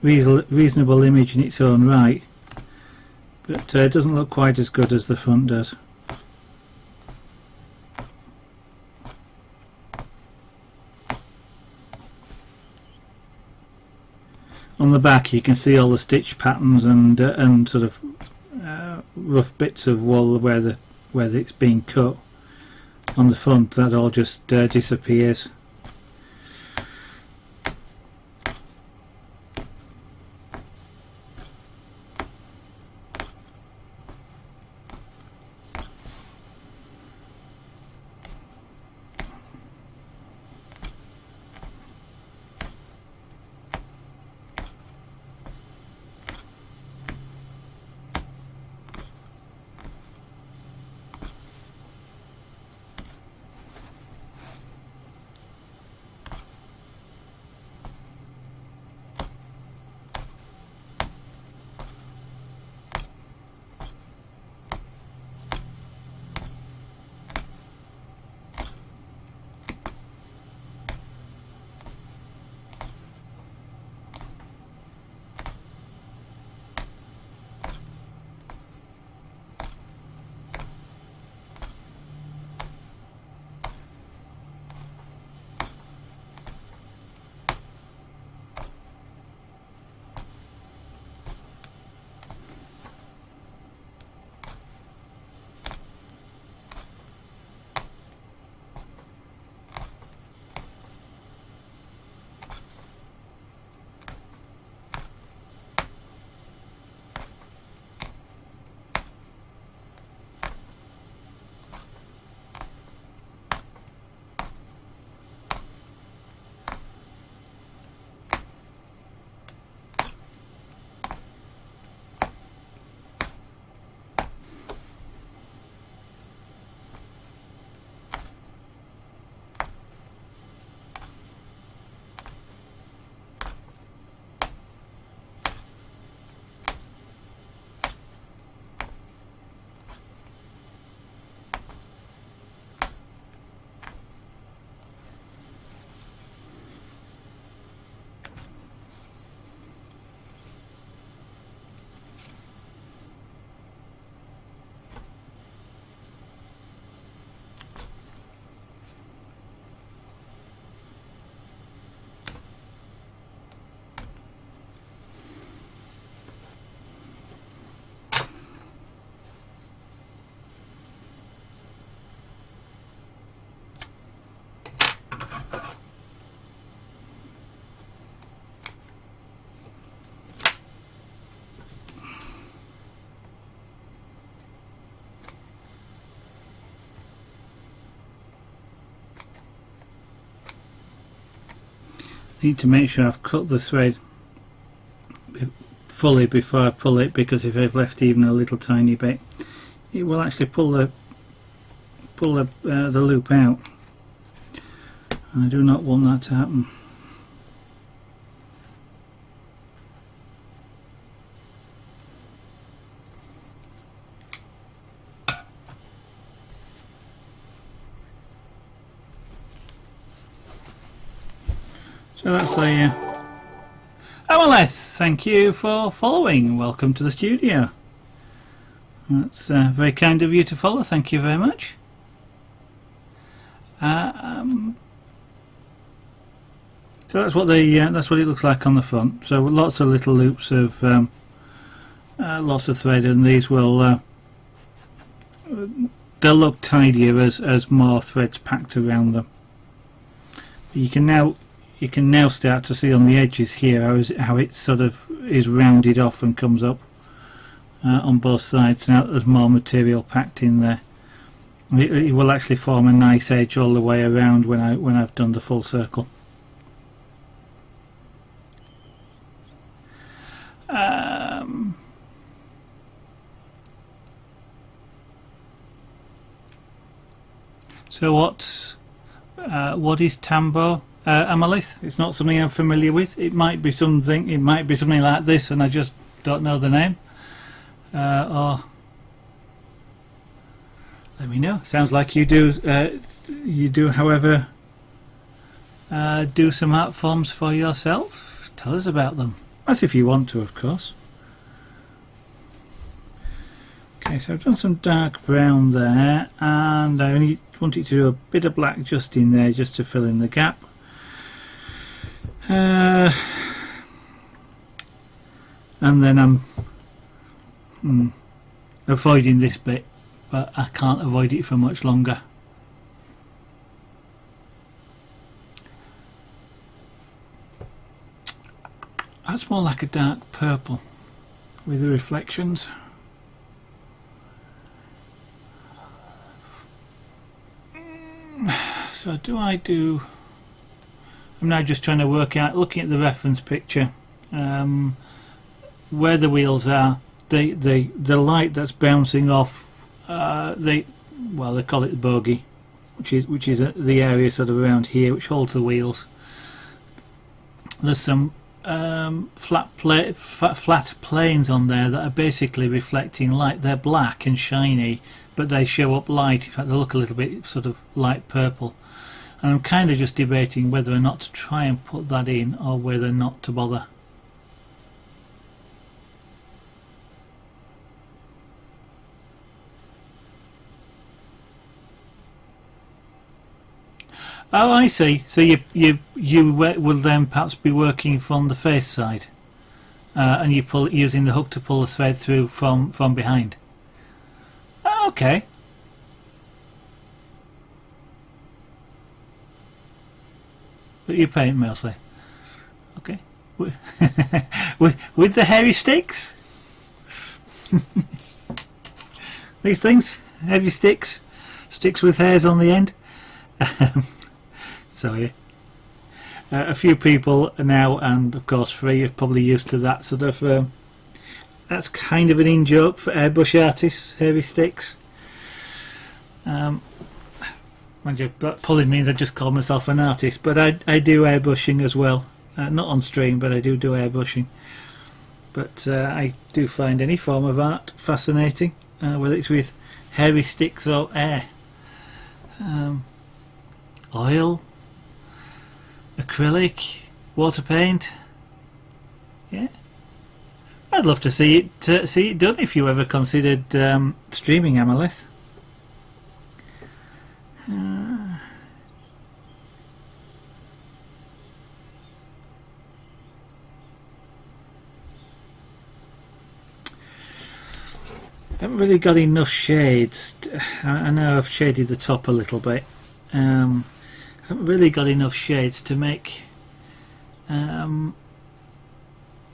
image in its own right. But it doesn't look quite as good as the front does. On the back you can see all the stitch patterns and sort of rough bits of wool where it's been cut. On the front that all just disappears. need to make sure I've cut the thread fully before I pull it, because if I've left even a little tiny bit, it will actually pull the loop out, and I do not want that to happen. So that's the Amaleth, thank you for following. Welcome to the studio. That's very kind of you to follow. Thank you very much. So that's what it looks like on the front. So lots of little loops of lots of thread, and these will they'll look tidier as more threads packed around them. You can now start to see on the edges here how it sort of is rounded off and comes up on both sides. Now there's more material packed in there. It will actually form a nice edge all the way around when I've done the full circle. So what is tambo? Amalith? It's not something I'm familiar with. It might be something like this, and I just don't know the name. Or let me know. Sounds like you do. However, do some art forms for yourself. Tell us about them. That's if you want to, of course. Okay, so I've done some dark brown there, and I only wanted to do a bit of black just in there, just to fill in the gap. And then I'm avoiding this bit, but I can't avoid it for much longer. That's more like a dark purple with the reflections. So I'm now just trying to work out, looking at the reference picture, where the wheels are. The light that's bouncing off, they call it the bogie, which is the area sort of around here which holds the wheels. There's some flat planes on there that are basically reflecting light. They're black and shiny, but they show up light. In fact, they look a little bit sort of light purple. And I'm kind of just debating whether or not to try and put that in, or whether not to bother. Oh, I see. So you will then perhaps be working from the face side, and you pull using the hook to pull the thread through from behind. Oh, okay. But you paint mostly. Okay. with the hairy sticks. These things, heavy sticks with hairs on the end. Sorry. A few people now, and of course free, are probably used to that sort of. That's kind of an in-joke for airbrush artists, hairy sticks. Mind you, that probably means I just call myself an artist, but I do airbrushing as well. Not on stream, but I do airbrushing. But I do find any form of art fascinating, whether it's with hairy sticks or air. Oil, acrylic, water paint. Yeah, I'd love to see it done if you ever considered streaming Amalith. Haven't really got enough shades. I know I've shaded the top a little bit. Haven't really got enough shades to make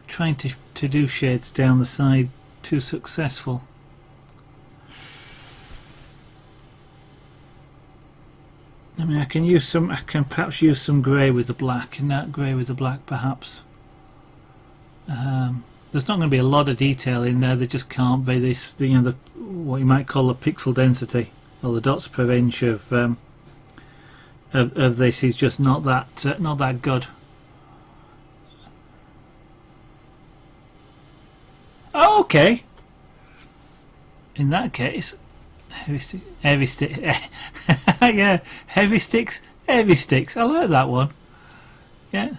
trying to do shades down the side too successful. I mean, I can use some. I can perhaps use some grey with the black, and that grey with the black, perhaps. There's not going to be a lot of detail in there. There just can't be this. The what you might call the pixel density, or the dots per inch of this is just not that good. Oh, okay. In that case, heavy stick, yeah, heavy sticks. I like that one. Yeah.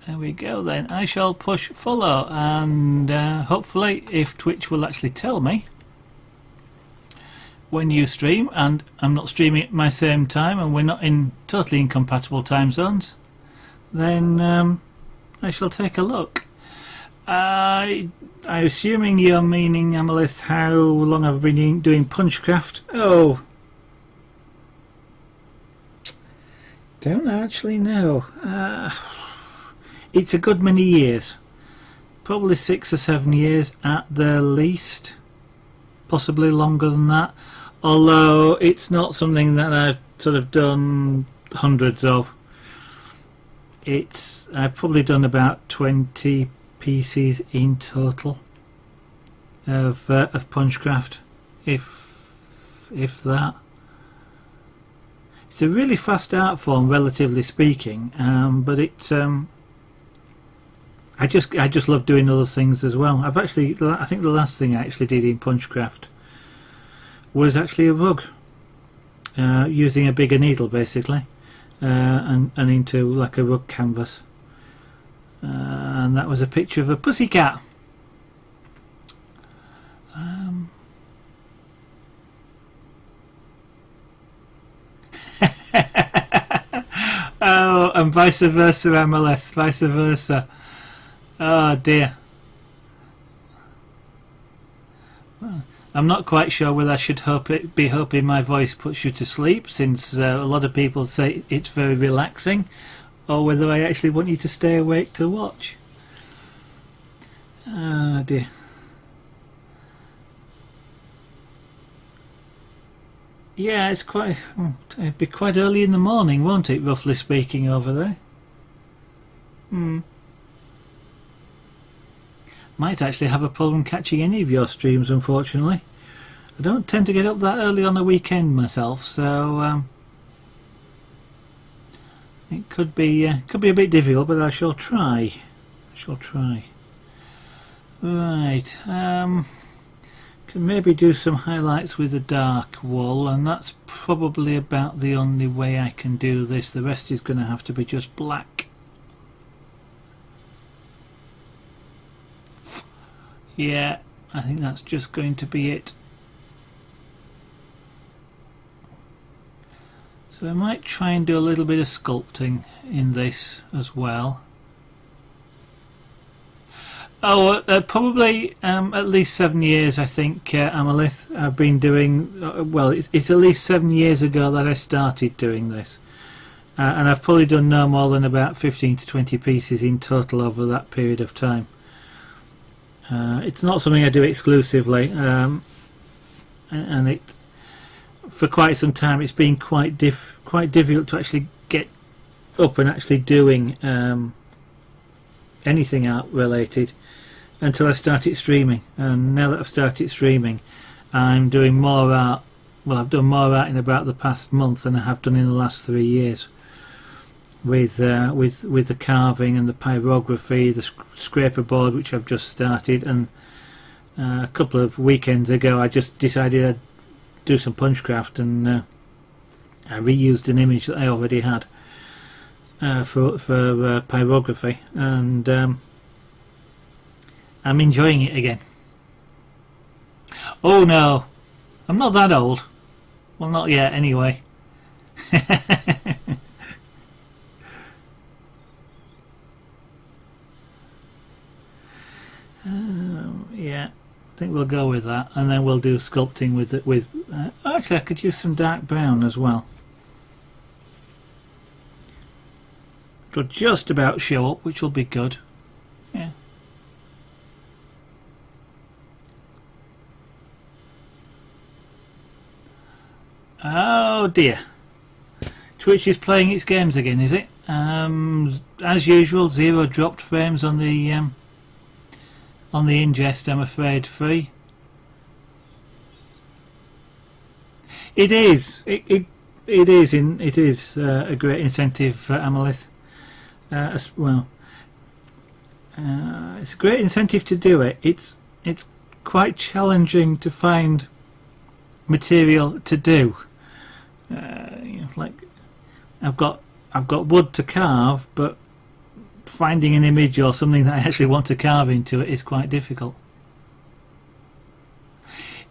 There we go then. I shall push follow, and hopefully if Twitch will actually tell me when you stream and I'm not streaming at my same time and we're not in totally incompatible time zones, then I shall take a look. I'm assuming you're meaning, Amalith, how long I've been doing Punchcraft. Oh, don't actually know. It's a good many years, probably 6 or 7 years at the least, possibly longer than that, although it's not something that I've sort of done hundreds of. I've probably done about 20 pieces in total of Punchcraft, if that. It's a really fast art form, relatively speaking, but it's I just love doing other things as well. I think the last thing I actually did in Punchcraft was actually a rug, using a bigger needle basically, and into like a rug canvas, and that was a picture of a pussycat. Oh, and vice versa, Amaleth, vice versa. Oh dear. Well, I'm not quite sure whether I should be hoping my voice puts you to sleep, since a lot of people say it's very relaxing, or whether I actually want you to stay awake to watch. Oh dear. Yeah, it'd be quite early in the morning, won't it, roughly speaking, over there? Might actually have a problem catching any of your streams, unfortunately. I don't tend to get up that early on a weekend myself, so it could be a bit difficult, but I shall try. Right. Can maybe do some highlights with the dark wool, and that's probably about the only way I can do this. The rest is going to have to be just black. Yeah, I think that's just going to be it. So I might try and do a little bit of sculpting in this as well. Oh, probably at least 7 years, I think, Amalith. I've been doing, well, it's at least 7 years ago that I started doing this. And I've probably done no more than about 15 to 20 pieces in total over that period of time. It's not something I do exclusively, and it, for quite some time, it's been quite difficult to actually get up and actually doing anything art related until I started streaming. And now that I've started streaming, I'm doing more art. Well, I've done more art in about the past month than I have done in the last 3 years. With the carving and the pyrography, the scraper board, which I've just started, and a couple of weekends ago I just decided I'd do some Punchcraft, and I reused an image that I already had for pyrography, and I'm enjoying it again. Oh no, I'm not that old. Well, not yet anyway. Yeah, I think we'll go with that, and then we'll do sculpting with it. Actually, I could use some dark brown as well. It'll just about show up, which will be good. Yeah. dear. Twitch is playing its games again, is it? As usual, 0 dropped frames on the ingest, I'm afraid, free. It is. It is a great incentive for Amalith. Well, it's a great incentive to do it. It's quite challenging to find material to do. Like I've got wood to carve, but finding an image or something that I actually want to carve into it is quite difficult.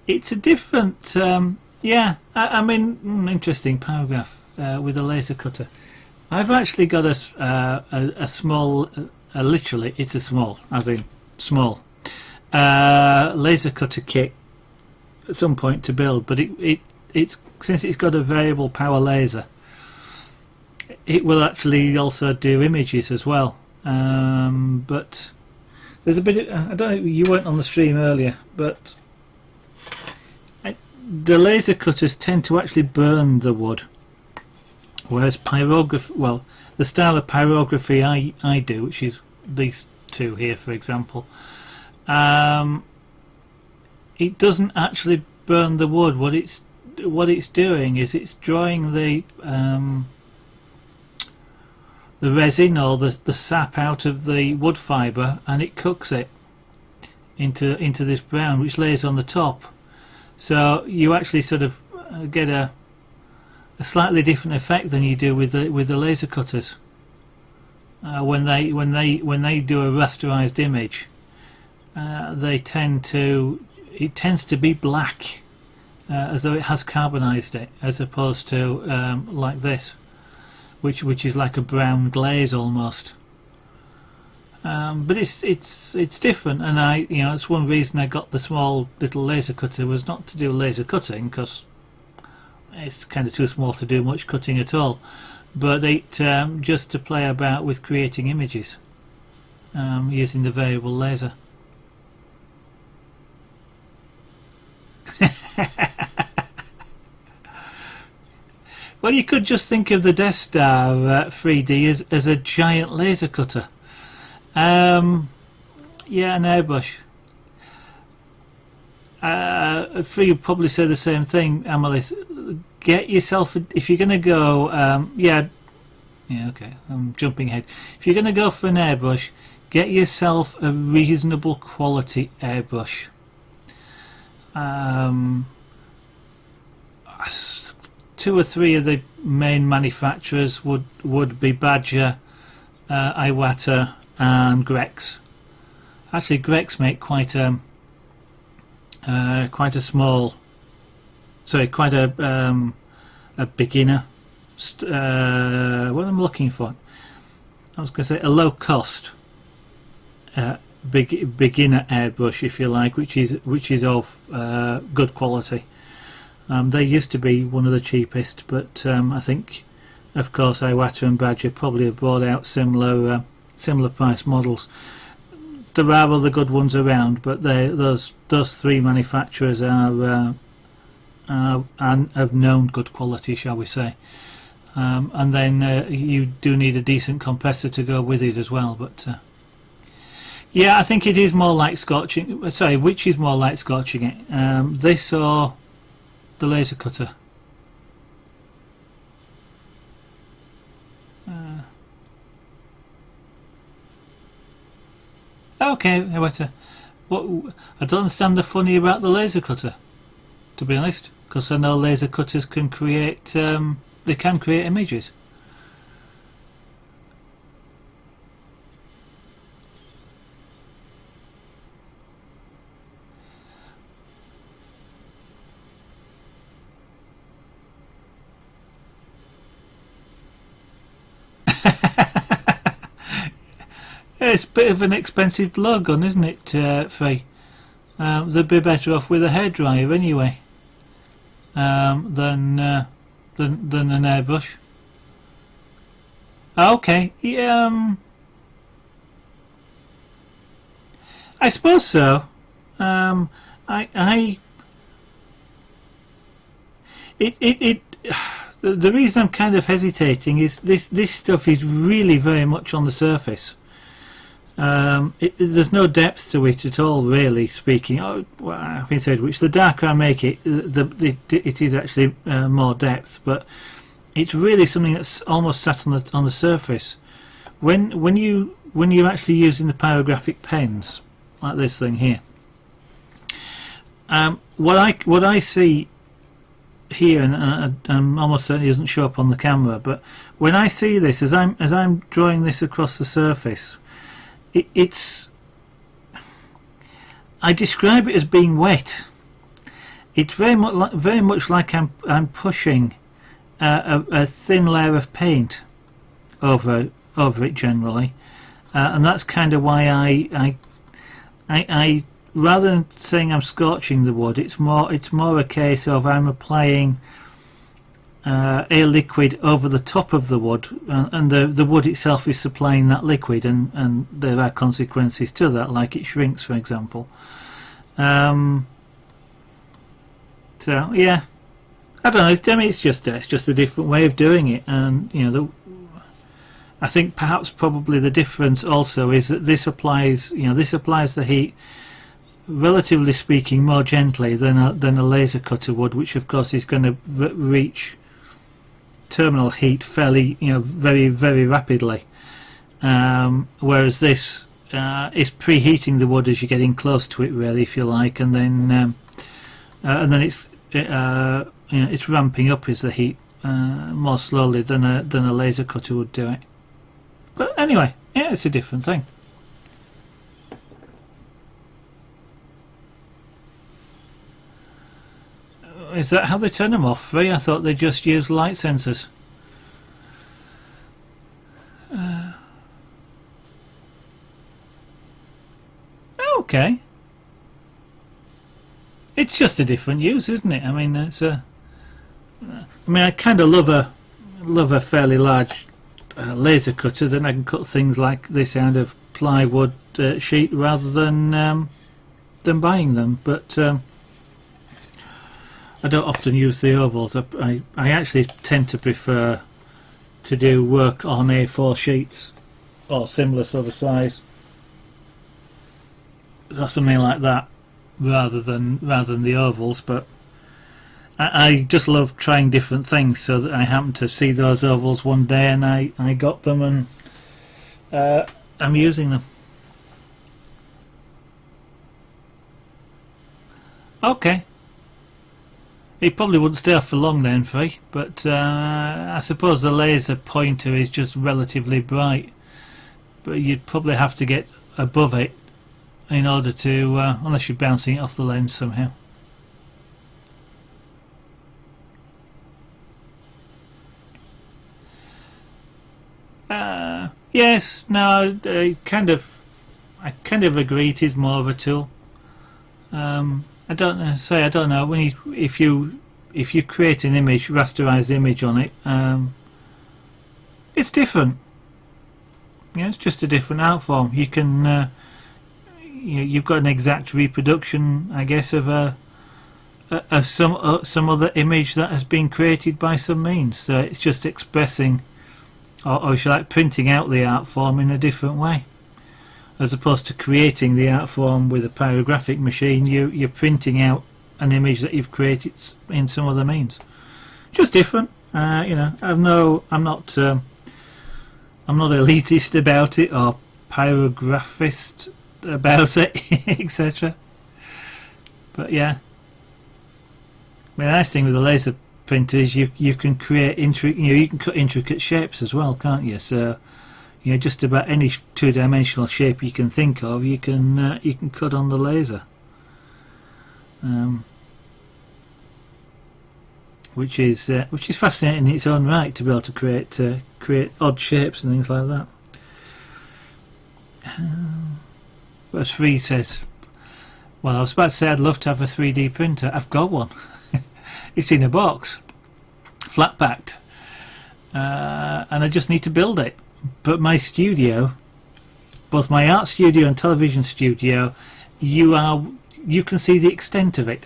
It's a different, yeah. I mean, interesting paragraph with a laser cutter. I've actually got a small, literally, it's a small, as in small, laser cutter kit at some point to build, but it's since it's got a variable power laser, it will actually also do images as well. But there's a bit of, I don't know, you weren't on the stream earlier, but the laser cutters tend to actually burn the wood, whereas pyrography, well, the style of pyrography I do, which is these two here for example, it doesn't actually burn the wood. What it's doing is it's drawing the resin or the sap out of the wood fibre, and it cooks it into this brown, which lays on the top. So you actually sort of get a slightly different effect than you do with the laser cutters. When they do a rasterized image, it tends to be black, as though it has carbonized it, as opposed to like this, which is like a brown glaze almost. But it's different, and it's one reason I got the small little laser cutter, was not to do laser cutting, because it's kind of too small to do much cutting at all, but it just to play about with creating images using the variable laser. Well, you could just think of the Death Star 3D as a giant laser cutter. Yeah, an airbrush. Free would probably say the same thing, Amalith. Get yourself, if you're going to go, yeah, okay, I'm jumping ahead. If you're going to go for an airbrush, get yourself a reasonable quality airbrush. Two or three of the main manufacturers would be Badger, Iwata and Grex. Actually, Grex make quite a small, sorry, quite a beginner. What I'm looking for, I was going to say a low cost beginner airbrush, if you like, which is of good quality. They used to be one of the cheapest, but I think, of course, Iwata and Badger probably have brought out similar price models. There are other good ones around, but those three manufacturers are of known good quality, shall we say. And then you do need a decent compressor to go with it as well. But yeah, I think it is more like scorching. Sorry, which is more like scorching it? This or the laser cutter? Okay, what? I don't understand the funny about the laser cutter, to be honest, because I know laser cutters can create. They can create images. It's a bit of an expensive blowgun, isn't it, Faye? They'd be better off with a hairdryer anyway, than an airbrush. Okay, yeah, I suppose so. the reason I'm kind of hesitating is this stuff is really very much on the surface. There's no depth to it at all, really speaking. Oh, well, I've been said, which the darker I make it, it is actually more depth, but it's really something that's almost sat on the surface. When you're actually using the pyrographic pens, like this thing here, what I see here, and I'm almost certain it doesn't show up on the camera, but when I see this, as I'm drawing this across the surface, I describe it as being wet. It's very much like I'm pushing a thin layer of paint over it generally, and that's kind of why I rather than saying I'm scorching the wood, it's more a case of I'm applying a liquid over the top of the wood, and the wood itself is supplying that liquid, and there are consequences to that, like it shrinks, for example. So yeah, I don't know. It's just a different way of doing it, and I think perhaps probably the difference also is that this applies the heat, relatively speaking, more gently than a laser cutter would, which of course is going to reach terminal heat fairly, very, very rapidly, whereas this is preheating the wood as you're getting close to it, really, if you like, and then it's ramping up as the heat more slowly than a laser cutter would do it. But anyway, yeah, it's a different thing. Is that how they turn them off? I thought they just used light sensors. Okay. It's just a different use, isn't it? I mean, I kind of love a fairly large laser cutter. Then I can cut things like this out of plywood sheet rather than buying them. But I don't often use the ovals. I actually tend to prefer to do work on A4 sheets or similar sort of size, or something like that, rather than the ovals. But I just love trying different things, so that I happened to see those ovals one day and I got them, and I'm using them. Okay. It probably wouldn't stay off for long then, Free, but I suppose the laser pointer is just relatively bright, but you'd probably have to get above it in order to, unless you're bouncing it off the lens somehow. Yes, no, I kind of agree. It is more of a tool. I don't know. If you create an image, rasterized image on it, it's different. Yeah, it's just a different art form. You can, you've got an exact reproduction, I guess, of some other image that has been created by some means. So it's just expressing, or if you like, printing out the art form in a different way, as opposed to creating the art form with a pyrographic machine. You're printing out an image that you've created in some other means. Just different. I'm not elitist about it or pyrographist about it, etc. But yeah, the nice thing with the laser printer is you can create you can cut intricate shapes as well, can't you? So just about any two-dimensional shape you can think of, you can cut on the laser, which is fascinating in its own right, to be able to create odd shapes and things like that. But as Free says, well, I was about to say I'd love to have a 3D printer. I've got one. It's in a box, flat packed, and I just need to build it. But my studio, both my art studio and television studio, you can see the extent of it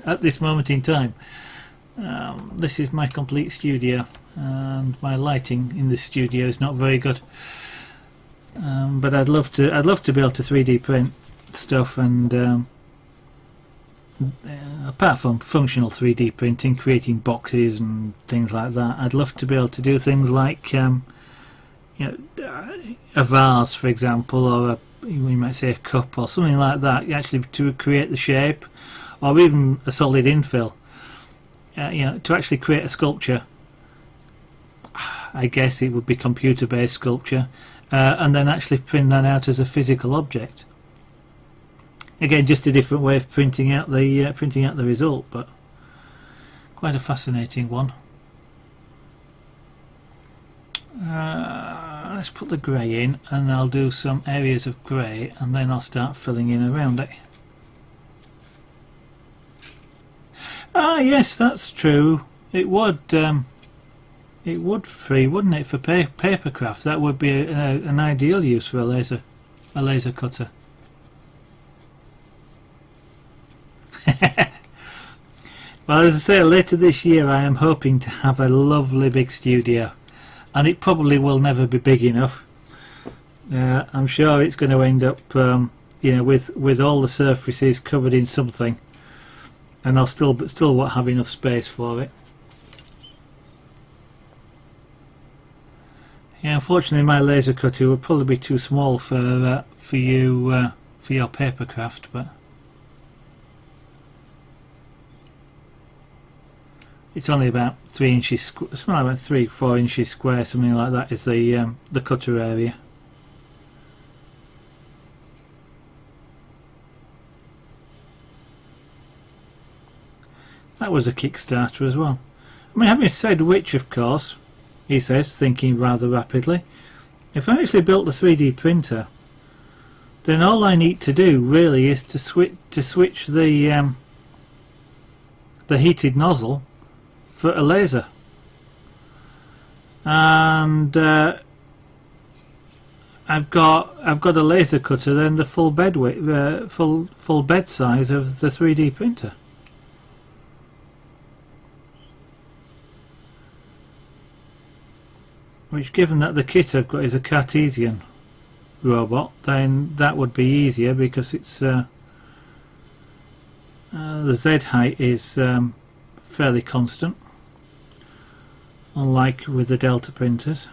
at this moment in time. This is my complete studio, and my lighting in this studio is not very good. But I'd love to be able to 3D print stuff, and apart from functional 3D printing, creating boxes and things like that, I'd love to be able to do things like you know, a vase, for example, or we might say a cup or something like that, actually to create the shape, or even a solid infill. You know, to actually create a sculpture. I guess it would be computer-based sculpture, and then actually print that out as a physical object. Again, just a different way of printing out the result, but quite a fascinating one. Let's put the grey in, and I'll do some areas of grey, and then I'll start filling in around it. Ah, yes, that's true. It would free, wouldn't it, for papercraft? That would be an ideal use for a laser cutter. Well, as I say, later this year I am hoping to have a lovely big studio, and it probably will never be big enough. I'm sure it's going to end up, you know, with all the surfaces covered in something, and I'll still won't have enough space for it. Yeah, unfortunately, my laser cutter would probably be too small for you for your papercraft, but it's only about 3 inches, something like 3-4 inches square, something like that is the cutter area. That was a Kickstarter as well. I mean, having said which, of course, he says, thinking rather rapidly, if I actually built a 3D printer, then all I need to do really is to switch the heated nozzle for a laser, and I've got a laser cutter, then the full bed width, full bed size of the 3D printer. Which, given that the kit I've got is a Cartesian robot, then that would be easier, because it's the Z height is fairly constant, unlike with the Delta printers.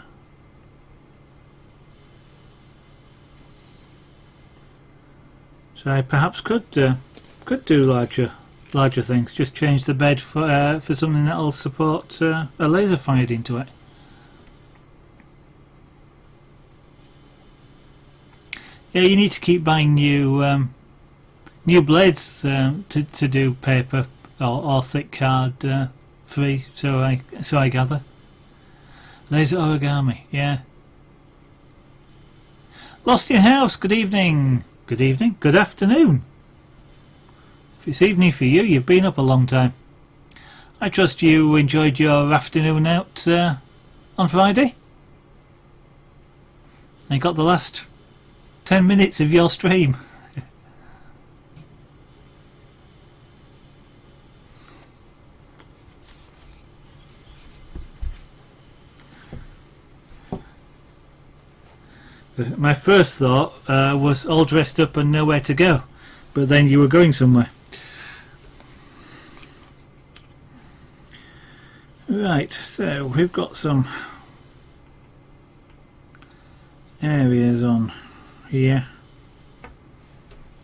So I perhaps could do larger things. Just change the bed for something that'll support a laser fired into it. Yeah, you need to keep buying new blades to do paper or thick card free. So I gather. Laser origami, yeah. Lost in house. Good evening. Good evening. Good afternoon. If it's evening for you, you've been up a long time. I trust you enjoyed your afternoon out on Friday. I got the last 10 minutes of your stream. My first thought was all dressed up and nowhere to go, but then you were going somewhere. Right, so we've got some areas on here.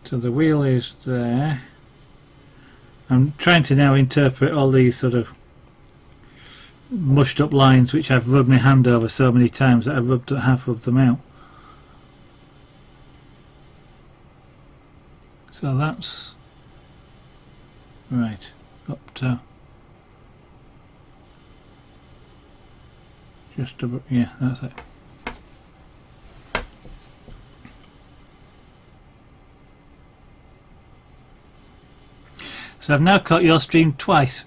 So the wheel is there. I'm trying to now interpret all these sort of mushed up lines which I've rubbed my hand over so many times that I have rubbed them out. So that's right up to just about, yeah, that's it. So I've now caught your stream twice.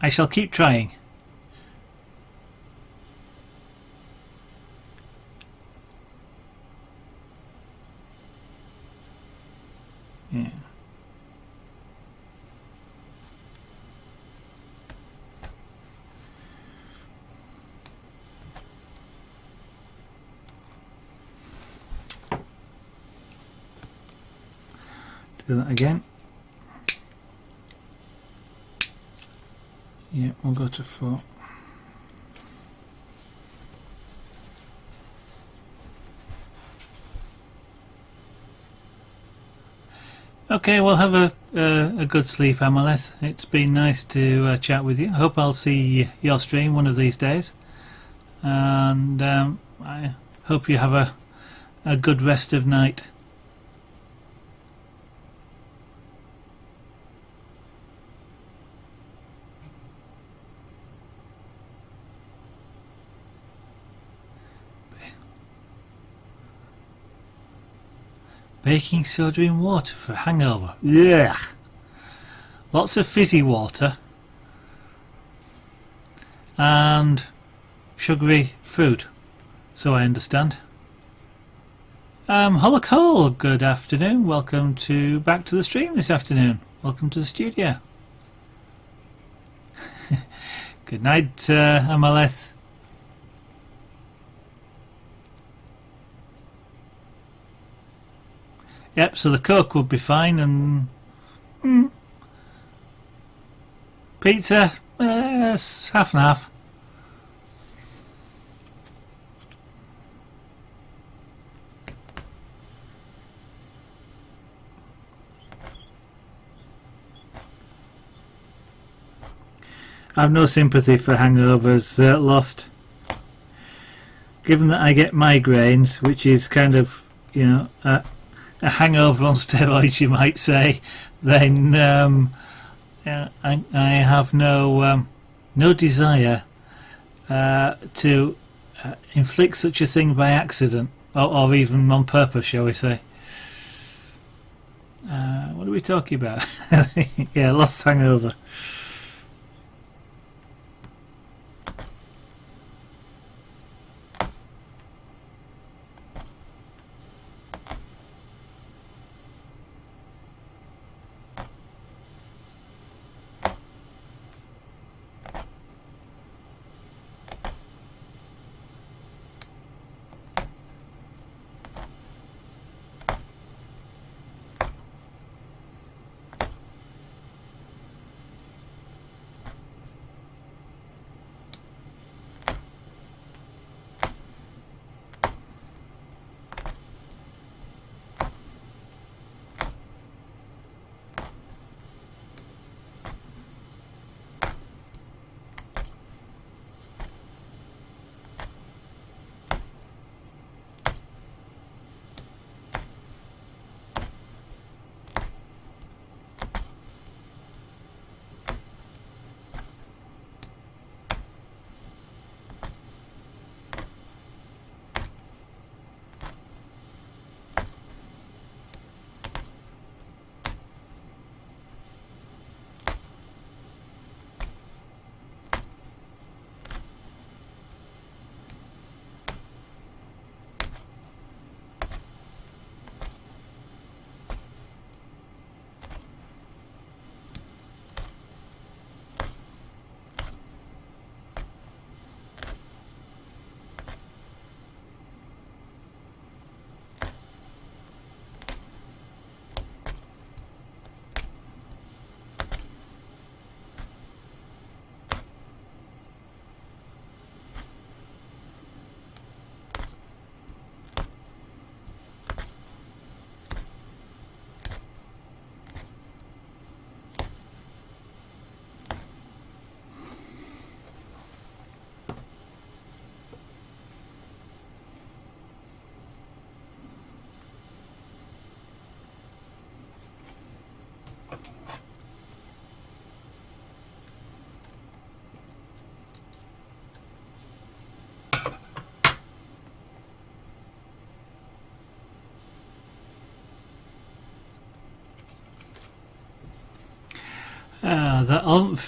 I shall keep trying. Yeah. do that again. Yeah, we'll go to 4. Okay, well, have a good sleep, Amaleth. It's been nice to chat with you. I hope I'll see your stream one of these days, and I hope you have a good rest of night. Baking soda in water for hangover. Yeah. Lots of fizzy water and sugary food, so I understand. Holocole, good afternoon. Welcome back to the stream this afternoon. Welcome to the studio. Good night, Amaleth. Yep, so the Coke would be fine, and pizza, it's half and half. I've no sympathy for hangovers, Lost. Given that I get migraines, which is kind of, you know, a hangover on steroids, you might say, then I have no desire to inflict such a thing by accident, or even on purpose, shall we say. What are we talking about? Yeah, Lost hangover.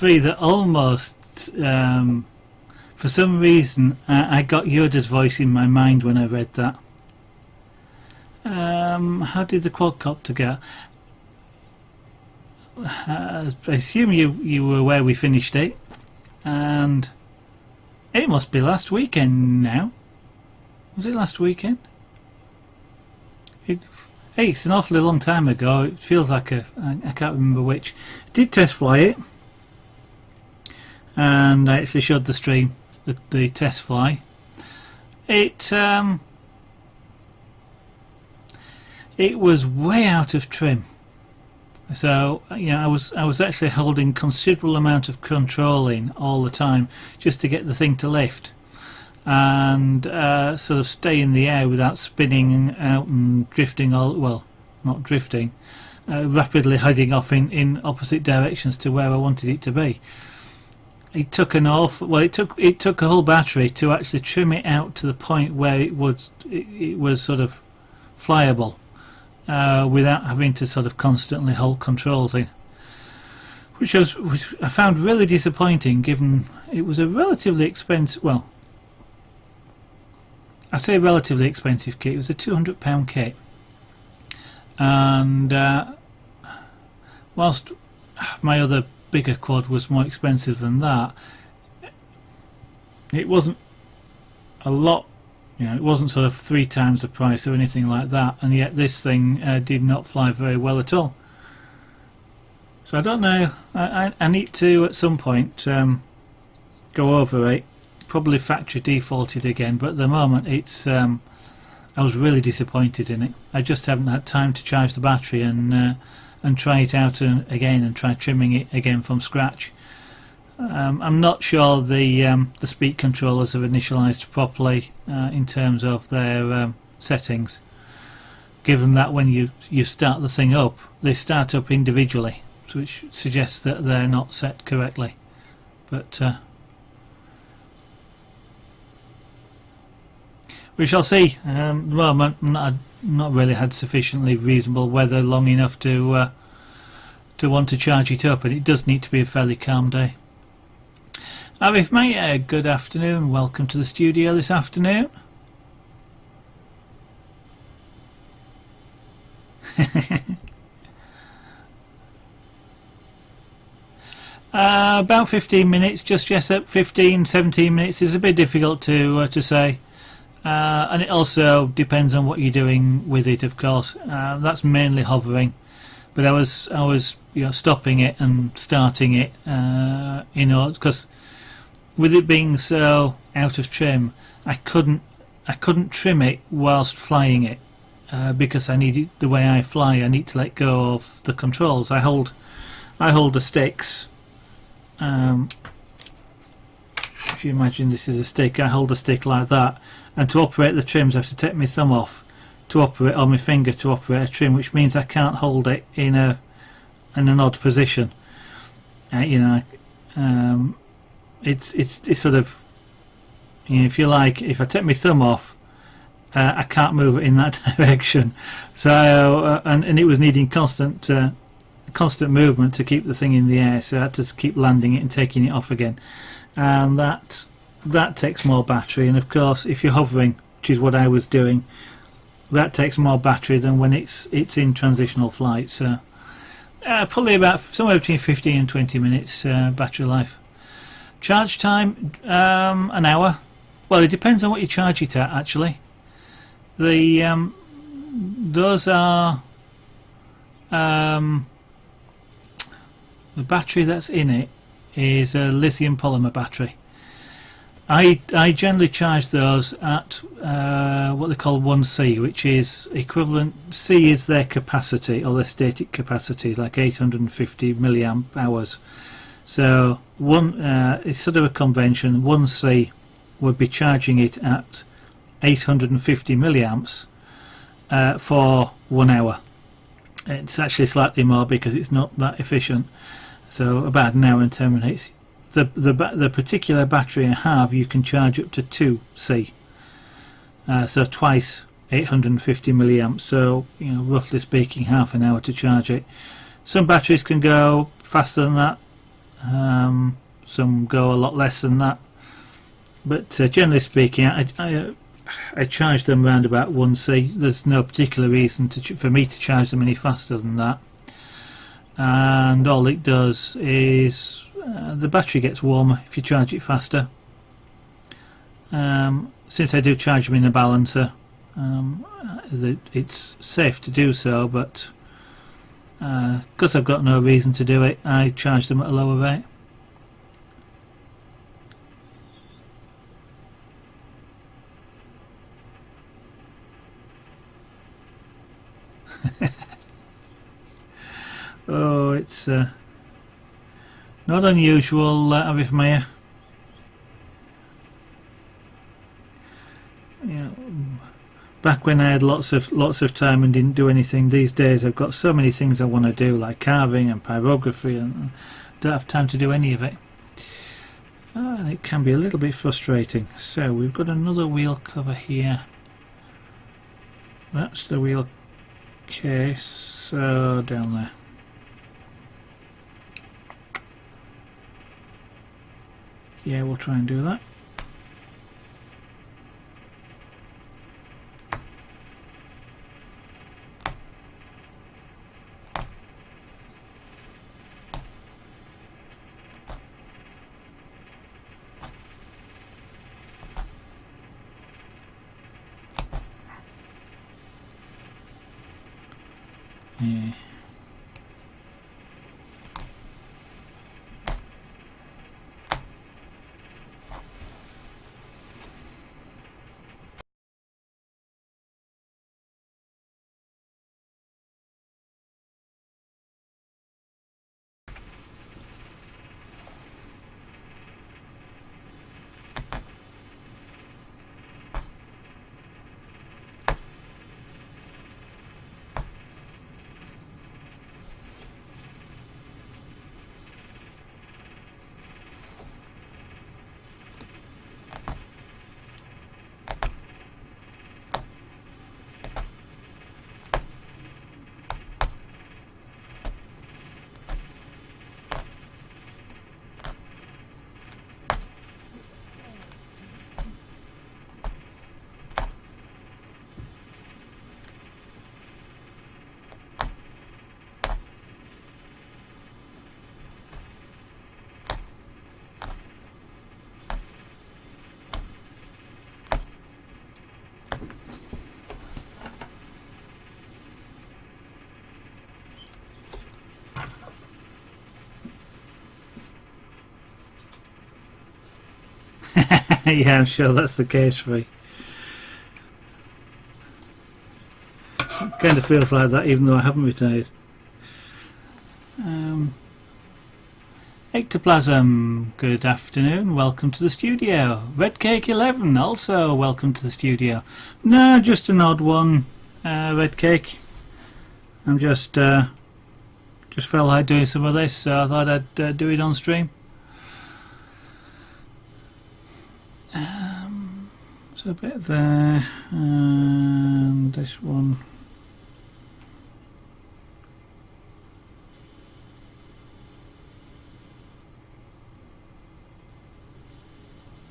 That almost, for some reason, I got Yoda's voice in my mind when I read that. How did the quadcopter go? I assume you were where we finished it, and it must be last weekend now. Was it last weekend? Hey, it's an awfully long time ago. It feels like I can't remember which. I did test fly it, and I actually showed the stream the test fly. It was way out of trim. So I was actually holding considerable amount of control in all the time just to get the thing to lift and sort of stay in the air without spinning out and drifting not drifting, rapidly heading off in opposite directions to where I wanted it to be. It took it took a whole battery to actually trim it out to the point where it was sort of flyable. Without having to sort of constantly hold controls in, which I found really disappointing, given it was a relatively expensive, well, I say relatively expensive kit. It was a £200 kit, and whilst my other bigger quad was more expensive than that, it wasn't a lot. It wasn't sort of 3 times the price or anything like that, and yet this thing did not fly very well at all. So I don't know. I need to at some point go over it, probably factory defaulted again. But at the moment, it's I was really disappointed in it. I just haven't had time to charge the battery and try it out again and try trimming it again from scratch. I'm not sure the speed controllers have initialized properly in terms of their settings, given that when you start the thing up, they start up individually, which suggests that they're not set correctly. But we shall see. At the moment, I've not really had sufficiently reasonable weather long enough to want to charge it up, and it does need to be a fairly calm day. Arif mate, good afternoon. Welcome to the studio this afternoon. About 15 minutes, just yes, 15, 17 minutes is a bit difficult to say, and it also depends on what you're doing with it. Of course, that's mainly hovering, but I was stopping it and starting it, because with it being so out of trim, I couldn't trim it whilst flying it, because I need it the way I fly. I need to let go of the controls. I hold the sticks. If you imagine this is a stick, I hold a stick like that, and to operate the trims I have to take my thumb off to operate, or my finger to operate a trim, which means I can't hold it in an odd position. It's sort of, if you like, if I take my thumb off, I can't move it in that direction. So and it was needing constant movement to keep the thing in the air, so I had to keep landing it and taking it off again, and that takes more battery. And of course, if you're hovering, which is what I was doing, that takes more battery than when it's in transitional flight. So probably about somewhere between 15 and 20 minutes battery life. Charge time, an hour. Well, it depends on what you charge it at, actually. Those are the battery that's in it is a lithium polymer battery. I generally charge those at what they call 1C, which is equivalent. C is their capacity, or their static capacity, like 850 milliamp hours. So it's sort of a convention. 1C would be charging it at 850 milliamps for 1 hour. It's actually slightly more because it's not that efficient. So about an hour and 10 minutes. The particular battery I have, you can charge up to 2C. So twice 850 milliamps. So roughly speaking, half an hour to charge it. Some batteries can go faster than that. Some go a lot less than that, but generally speaking, I charge them around about 1C. There's no particular reason for me to charge them any faster than that, and all it does is the battery gets warmer if you charge it faster. Since I do charge them in a balancer, that it's safe to do so, but because I've got no reason to do it, I charge them at a lower rate. Oh, it's not unusual, Arithmia. Yeah, back when I had lots of time and didn't do anything. These days I've got so many things I want to do, like carving and pyrography, and don't have time to do any of it. And it can be a little bit frustrating. So we've got another wheel cover here. That's the wheel case, so down there. Yeah, we'll try and do that. Yeah. Yeah, I'm sure that's the case for me. It kind of feels like that even though I haven't retired. Ectoplasm, good afternoon, welcome to the studio. Red Cake 11, also welcome to the studio. No, just an odd one, Red Cake. I'm just felt like doing some of this, so I thought I'd do it on stream. So a bit there, and this one.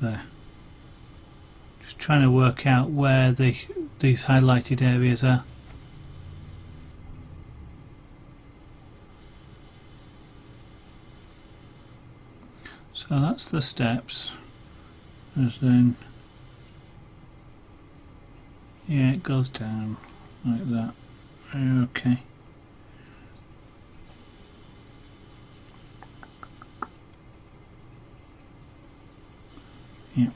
There. Just trying to work out where these highlighted areas are. So that's the steps. As then, yeah, it goes down like that. Okay. Yeah.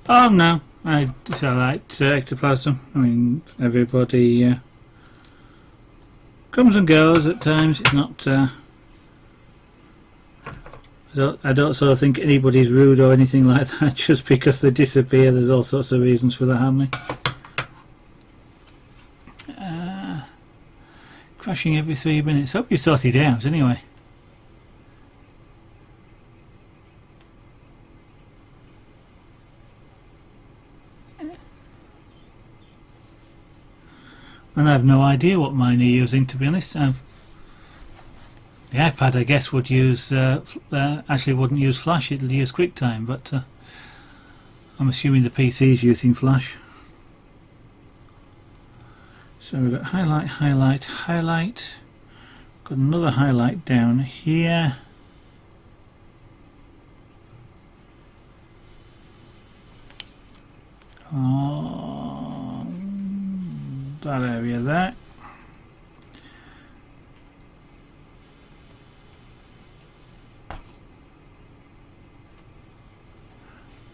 Oh no, it's alright, ectoplasm. I mean, everybody comes and goes at times. It's not. I don't sort of think anybody's rude or anything like that just because they disappear. There's all sorts of reasons for that happening. Crashing every 3 minutes. Hope you sorted it out anyway. And I have no idea what mine are using, to be honest. The iPad, I guess, would use actually wouldn't use Flash. It'll use QuickTime, but I'm assuming the PC is using Flash. So we've got highlight, highlight, highlight. Got another highlight down here. That area there.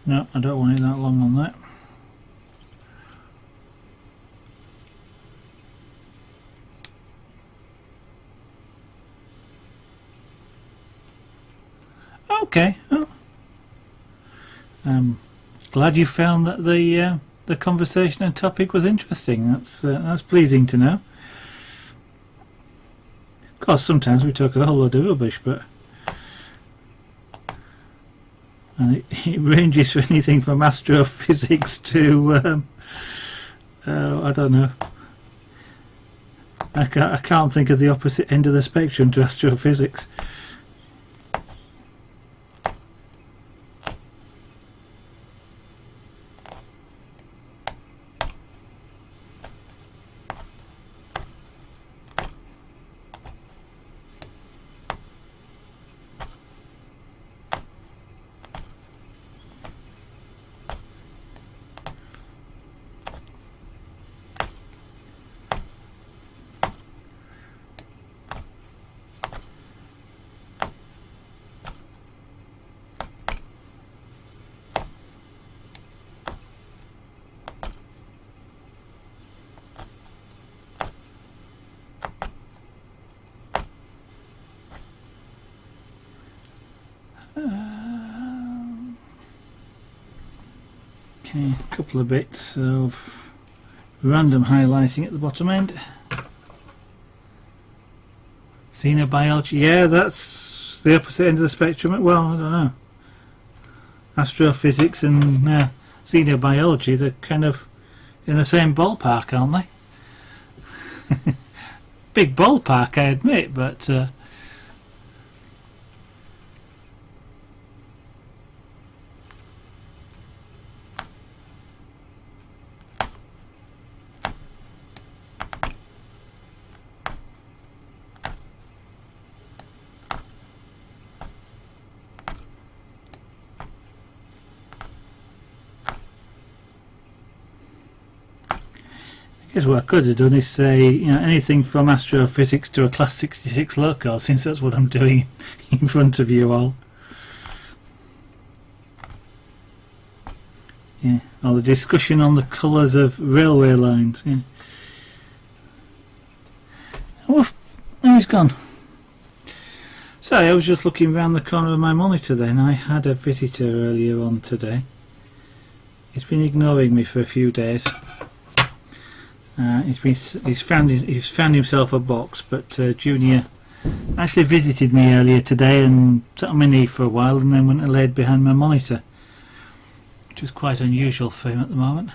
No, I don't want it that long on that. Okay. Oh. Glad you found that the conversation and topic was interesting. That's pleasing to know. Of course, sometimes we talk a whole lot of rubbish, but it ranges from anything from astrophysics to I don't know. I can't think of the opposite end of the spectrum to astrophysics. Okay, a couple of bits of random highlighting at the bottom end. Xenobiology, yeah, that's the opposite end of the spectrum. Well, I don't know. Astrophysics and xenobiology, they're kind of in the same ballpark, aren't they? Big ballpark, I admit, but I guess what I could have done is say, anything from astrophysics to a class 66 loco, since that's what I'm doing in front of you all. Yeah, or the discussion on the colours of railway lines. Yeah. Oh, he's gone. Sorry, I was just looking round the corner of my monitor then. I had a visitor earlier on today. He's been ignoring me for a few days. He's found himself a box, but Junior actually visited me earlier today and sat on my knee for a while and then went and laid behind my monitor, which is quite unusual for him at the moment.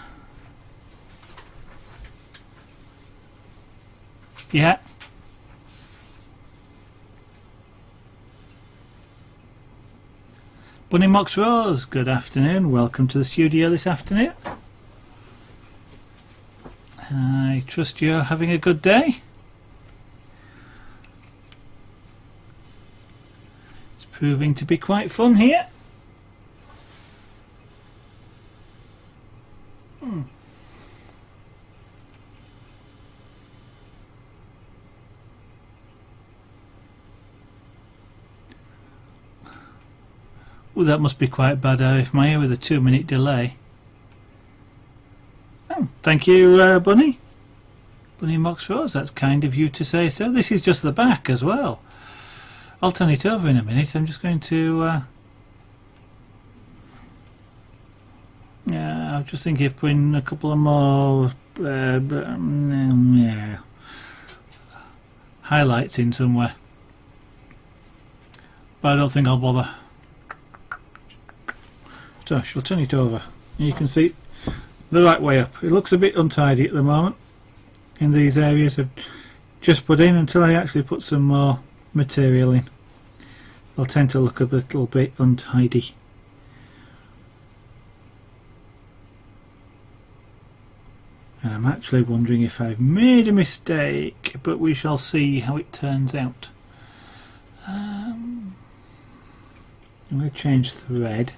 Yeah. Bunny Mox Rose, good afternoon. Welcome to the studio this afternoon. I trust you're having a good day. It's proving to be quite fun here. Oh, that must be quite bad if my with a 2-minute delay. Thank you, Bunny. Bunny Mox Rose, that's kind of you to say so. This is just the back as well. I'll turn it over in a minute. I'm just going to... I was just thinking of putting a couple of more highlights in somewhere. But I don't think I'll bother. So I shall turn it over. You can see the right way up. It looks a bit untidy at the moment in these areas I've just put in. Until I actually put some more material in, they'll tend to look a little bit untidy. And I'm actually wondering if I've made a mistake, but we shall see how it turns out. I'm going to change thread.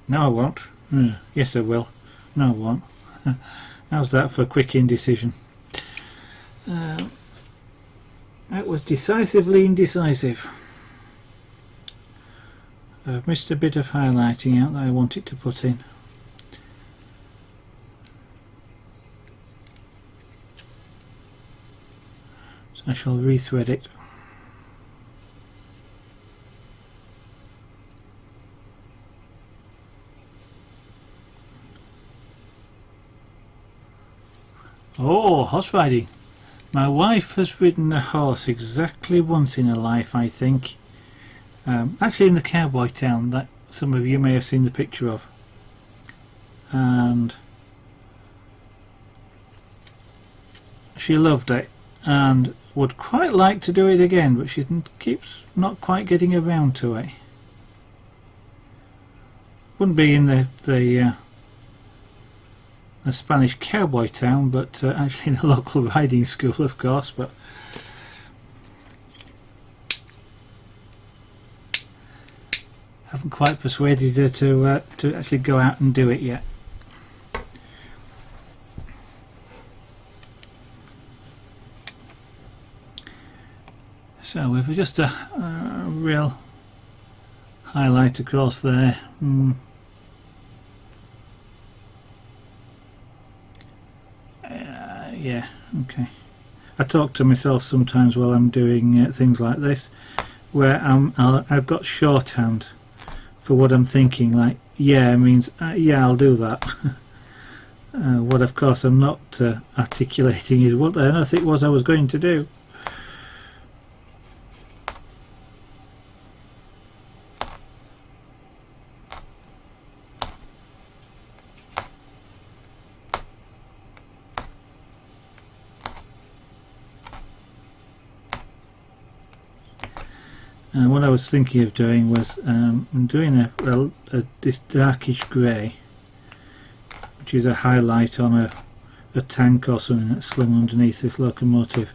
No, I won't. Yes, I will. No, I won't. How's that for a quick indecision? That was decisively indecisive. I've missed a bit of highlighting out that I wanted to put in. So I shall rethread it. Oh, horse riding. My wife has ridden a horse exactly once in her life, I think. Actually in the cowboy town that some of you may have seen the picture of. And she loved it and would quite like to do it again, but she keeps not quite getting around to it. Wouldn't be in the Spanish cowboy town, but actually in a local riding school, of course. But haven't quite persuaded her to actually go out and do it yet. So with just a real highlight across there. Yeah, okay. I talk to myself sometimes while I'm doing things like this, where I've got shorthand for what I'm thinking, like yeah means yeah, I'll do that. What of course I'm not articulating is what on earth it was I was going to do. And what I was thinking of doing was doing this darkish grey, which is a highlight on a tank or something that's slung underneath this locomotive.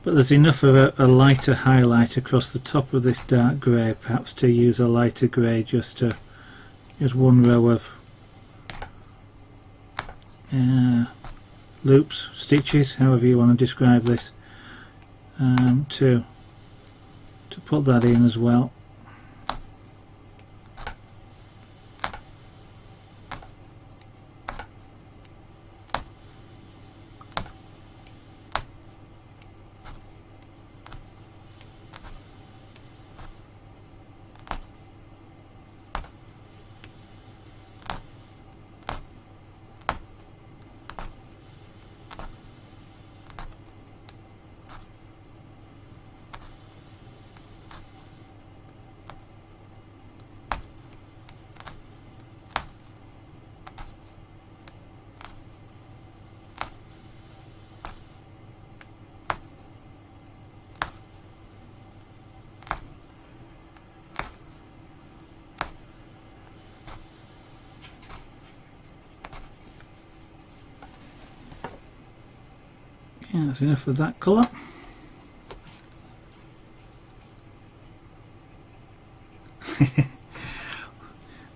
But there's enough of a lighter highlight across the top of this dark grey, perhaps to use a lighter grey, just one row of loops, stitches, however you want to describe this, to put that in as well. Yeah, that's enough of that colour.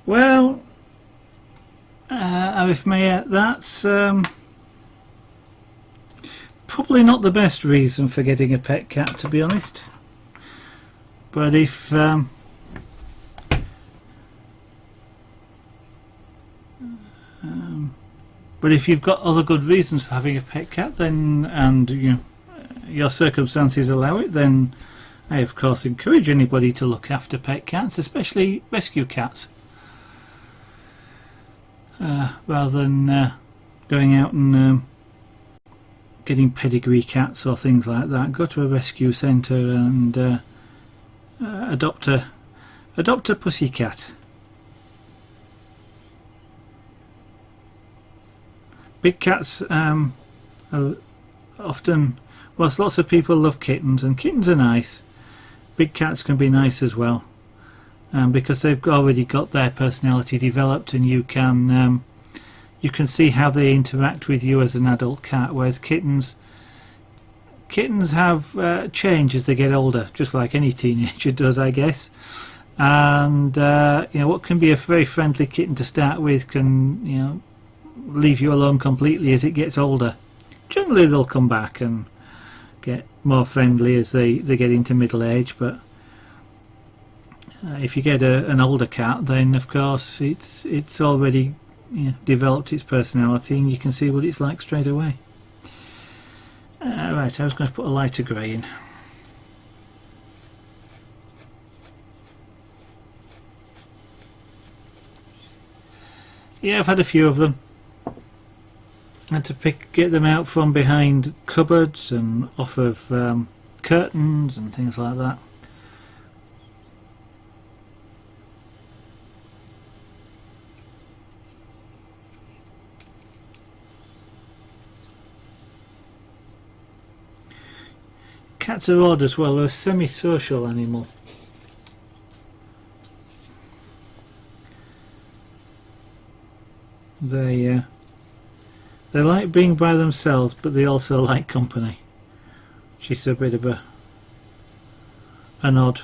Well, arithmetic, that's probably not the best reason for getting a pet cat, to be honest. But if But if you've got other good reasons for having a pet cat, then and your circumstances allow it, then I of course encourage anybody to look after pet cats, especially rescue cats, rather than going out and getting pedigree cats or things like that. Go to a rescue centre and adopt a pussy cat. Big cats are often, whilst lots of people love kittens, and kittens are nice, big cats can be nice as well, because they've already got their personality developed, and you can see how they interact with you as an adult cat, whereas kittens have change as they get older, just like any teenager does, I guess. And what can be a very friendly kitten to start with can leave you alone completely as it gets older. Generally they'll come back and get more friendly as they get into middle age, but if you get an older cat, then of course it's already developed its personality, and you can see what it's like straight away. Right, I was going to put a lighter grey in. Yeah, I've had a few of them. I had to get them out from behind cupboards and off of curtains and things like that. Cats are odd as well. They're a semi-social animal. They like being by themselves, but they also like company, which is a bit of an odd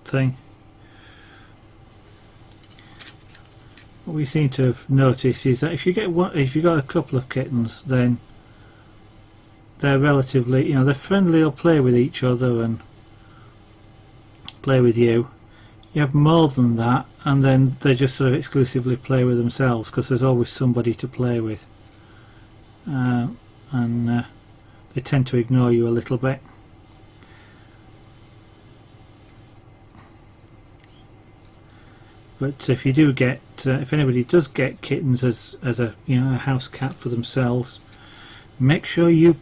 thing. What we seem to have noticed is that if you got a couple of kittens, then they're relatively, they're friendly, they'll play with each other and play with you. You have more than that, and then they just sort of exclusively play with themselves, because there's always somebody to play with. And they tend to ignore you a little bit. But if you do get, if anybody does get kittens as a a house cat for themselves, make sure you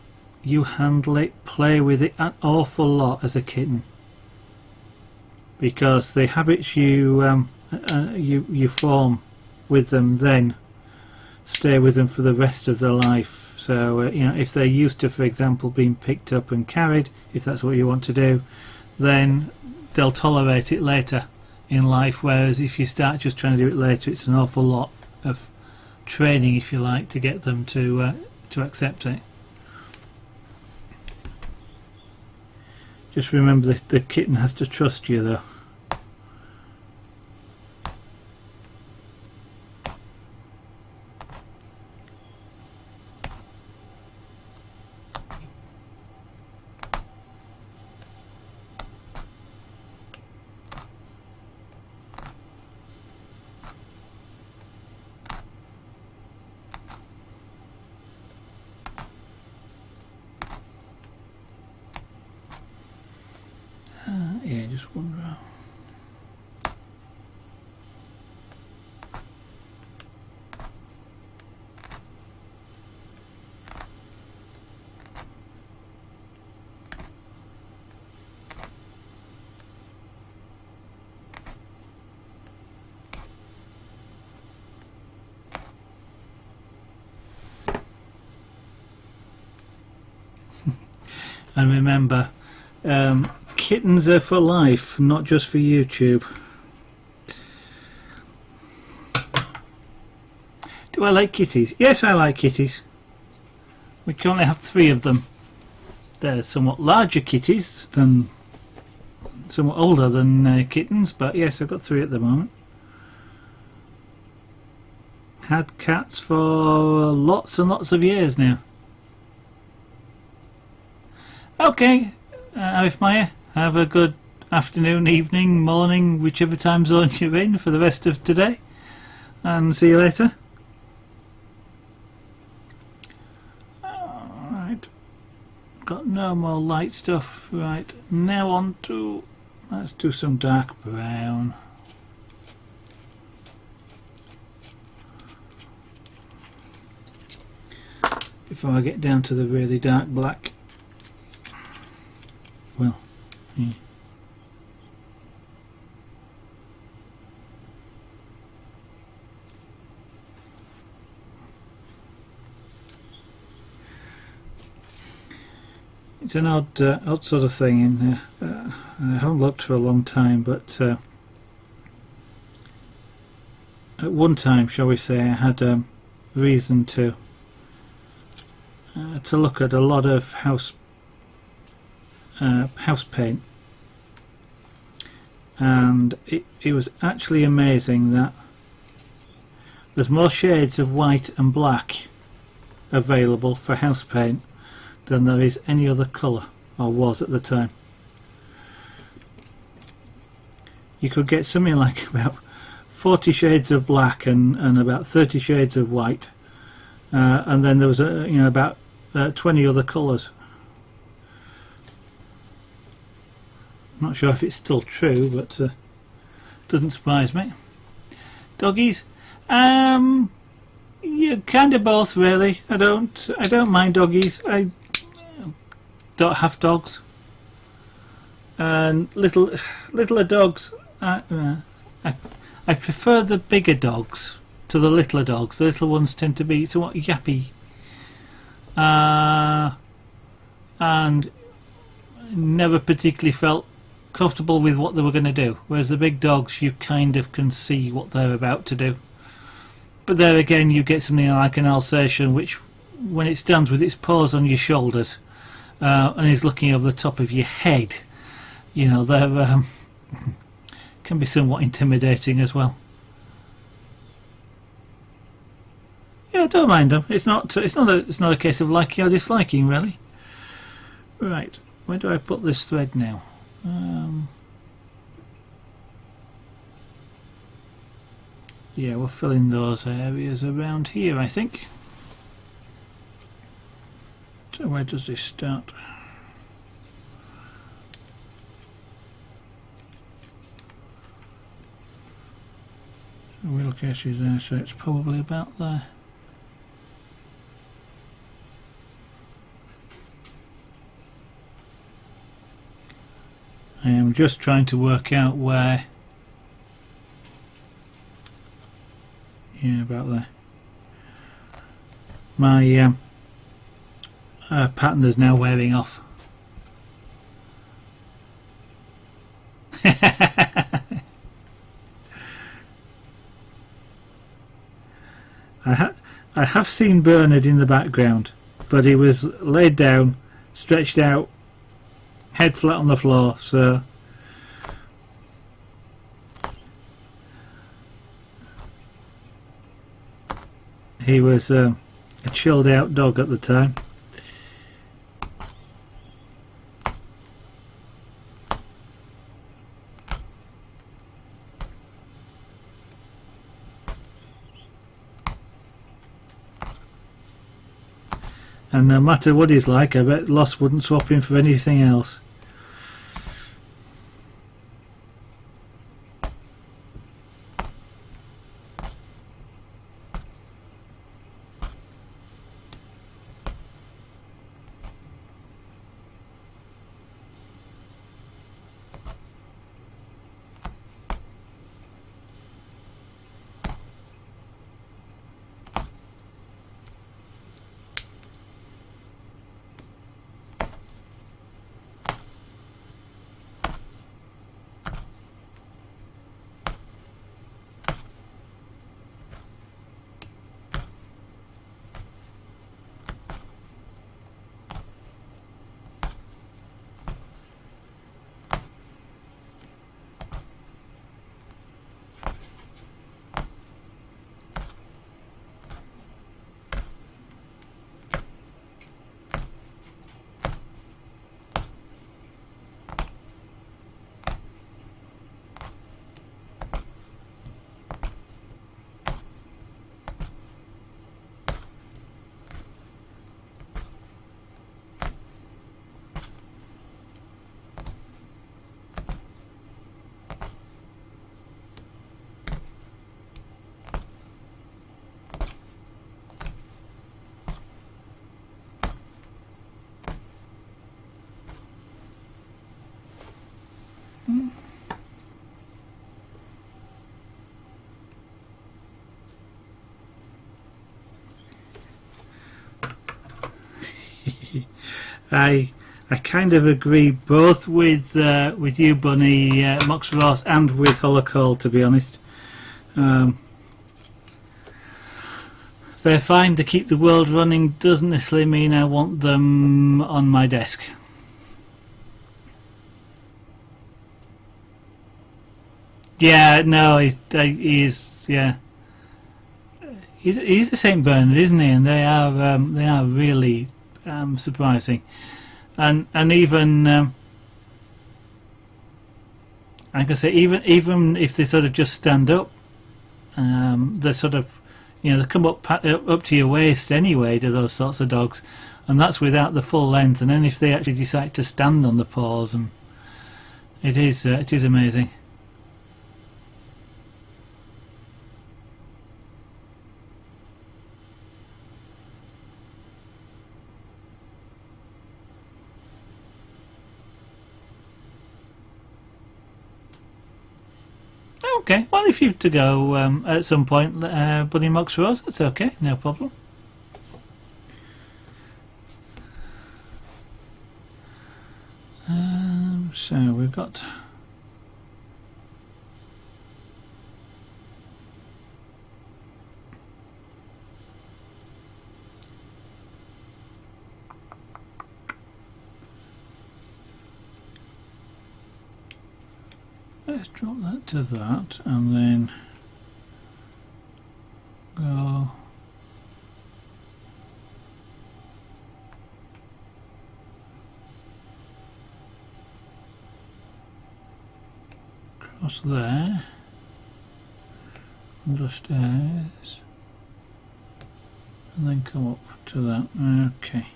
handle it, play with it an awful lot as a kitten, because the habits you form with them then stay with them for the rest of their life. So if they're used to, for example, being picked up and carried, if that's what you want to do, then they'll tolerate it later in life, whereas if you start just trying to do it later, it's an awful lot of training, if you like, to get them to accept it. Just remember that the kitten has to trust you though. Yeah, just one row. And remember, kittens are for life, not just for YouTube. Do I like kitties? Yes, I like kitties. We currently have 3 of them. They're somewhat larger kitties than, somewhat older than kittens, but yes, I've got 3 at the moment. Had cats for lots and lots of years now. Okay, Arif Maya, have a good afternoon, evening, morning, whichever time zone you're in for the rest of today, and see you later. got no more light stuff. Right, now on to, let's do some dark brown. Before I get down to the really dark black. Well, yeah. It's an odd sort of thing in there. I haven't looked for a long time, but at one time, shall we say, I had reason to look at a lot of house paint, and it was actually amazing that there's more shades of white and black available for house paint than there is any other colour, or was at the time. You could get something like about 40 shades of black and about 30 shades of white, and then there was about 20 other colours. I'm not sure if it's still true, but doesn't surprise me. Doggies? Yeah, kind of both really. I don't mind doggies. I don't have dogs, and littler dogs. I prefer the bigger dogs to the littler dogs. The little ones tend to be somewhat yappy, and never particularly felt comfortable with what they were going to do. Whereas the big dogs, you kind of can see what they're about to do. But there again, you get something like an Alsatian, which, when it stands with its paws on your shoulders and is looking over the top of your head, you know, they're can be somewhat intimidating as well. Yeah, I don't mind them. It's not a case of liking or disliking, really. Right, where do I put this thread now? Yeah, we'll fill in those areas around here, I think. So where does this start? So wheel case is there, so it's probably about there. I am just trying to work out where. Yeah, about there. My pattern is now wearing off. I have seen Bernard in the background, but he was laid down, stretched out, head flat on the floor, so he was a chilled out dog at the time. And no matter what he's like, I bet Loss wouldn't swap him for anything else. I kind of agree both with you, Bunny, Mox Ross, and with Holocall, to be honest. They're fine to keep the world running, doesn't necessarily mean I want them on my desk. Yeah, no, he's yeah. He's the Saint Bernard, isn't he? And they are really surprising. And even like I say, even if they sort of just stand up, they're sort of, you know, they come up to your waist anyway to those sorts of dogs, and that's without the full length. And then if they actually decide to stand on the paws, and it is amazing. Okay, well, if you've to go at some point, Bunny Mox Rose, that's okay, no problem. So we've got let's drop that to that, and then go across there, understairs, and then come up to that. Okay.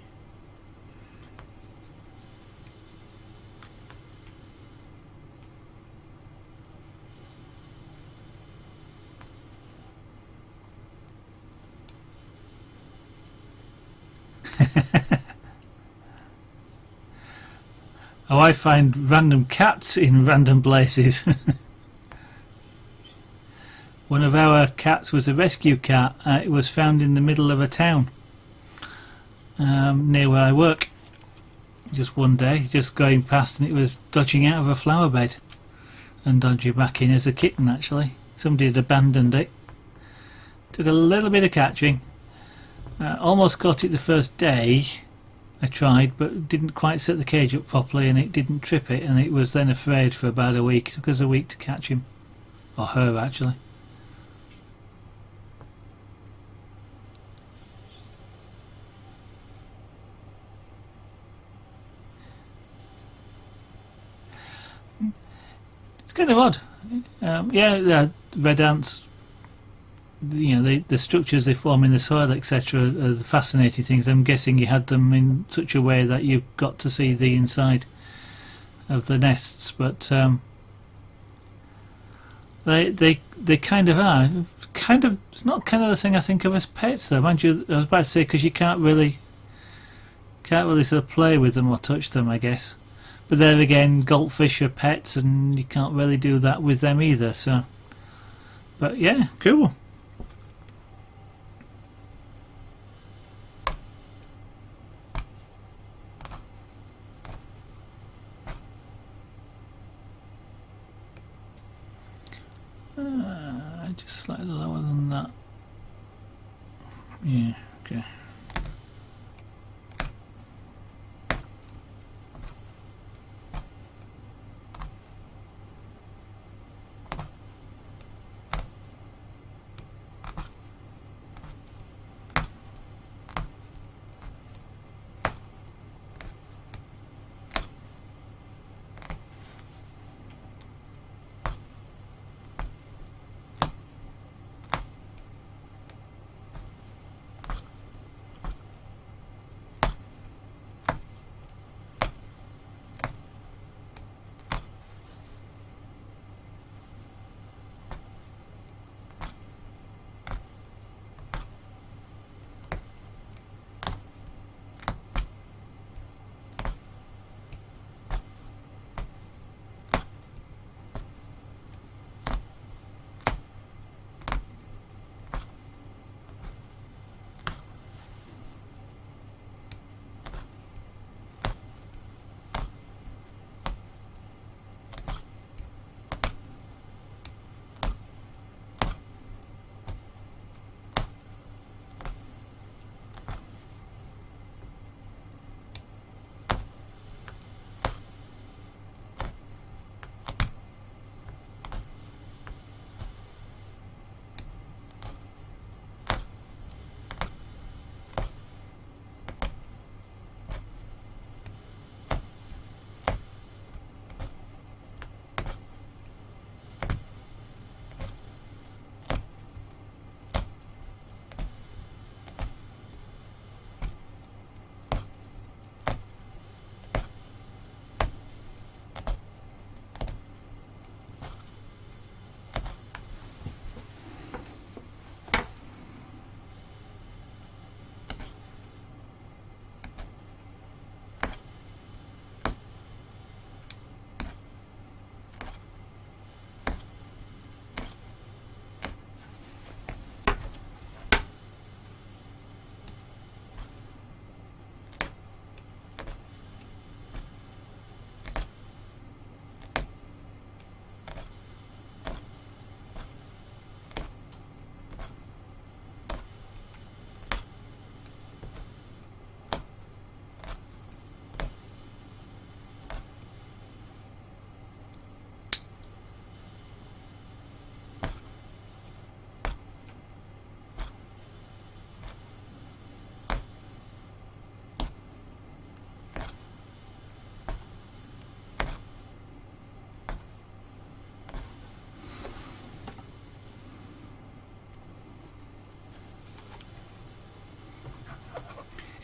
Oh, I find random cats in random places. One of our cats was a rescue cat. It was found in the middle of a town near where I work. Just one day, just going past, and it was dodging out of a flower bed and dodging back in as a kitten, actually. Somebody had abandoned it. Took a little bit of catching. Almost caught it the first day. I tried, but didn't quite set the cage up properly, and it didn't trip it, and it was then afraid for about a week. It took us a week to catch him. Or her, actually. It's kind of odd. Yeah, red ants, you know, the structures they form in the soil, etc., are the fascinating things. I'm guessing you had them in such a way that you got to see the inside of the nests, but they kind of are kind of. It's not kind of the thing I think of as pets, though. Mind you, I was about to say, because you can't really sort of play with them or touch them, I guess. But there again, goldfish are pets, and you can't really do that with them either. So, but yeah, cool. Just slightly lower than that. Yeah, okay.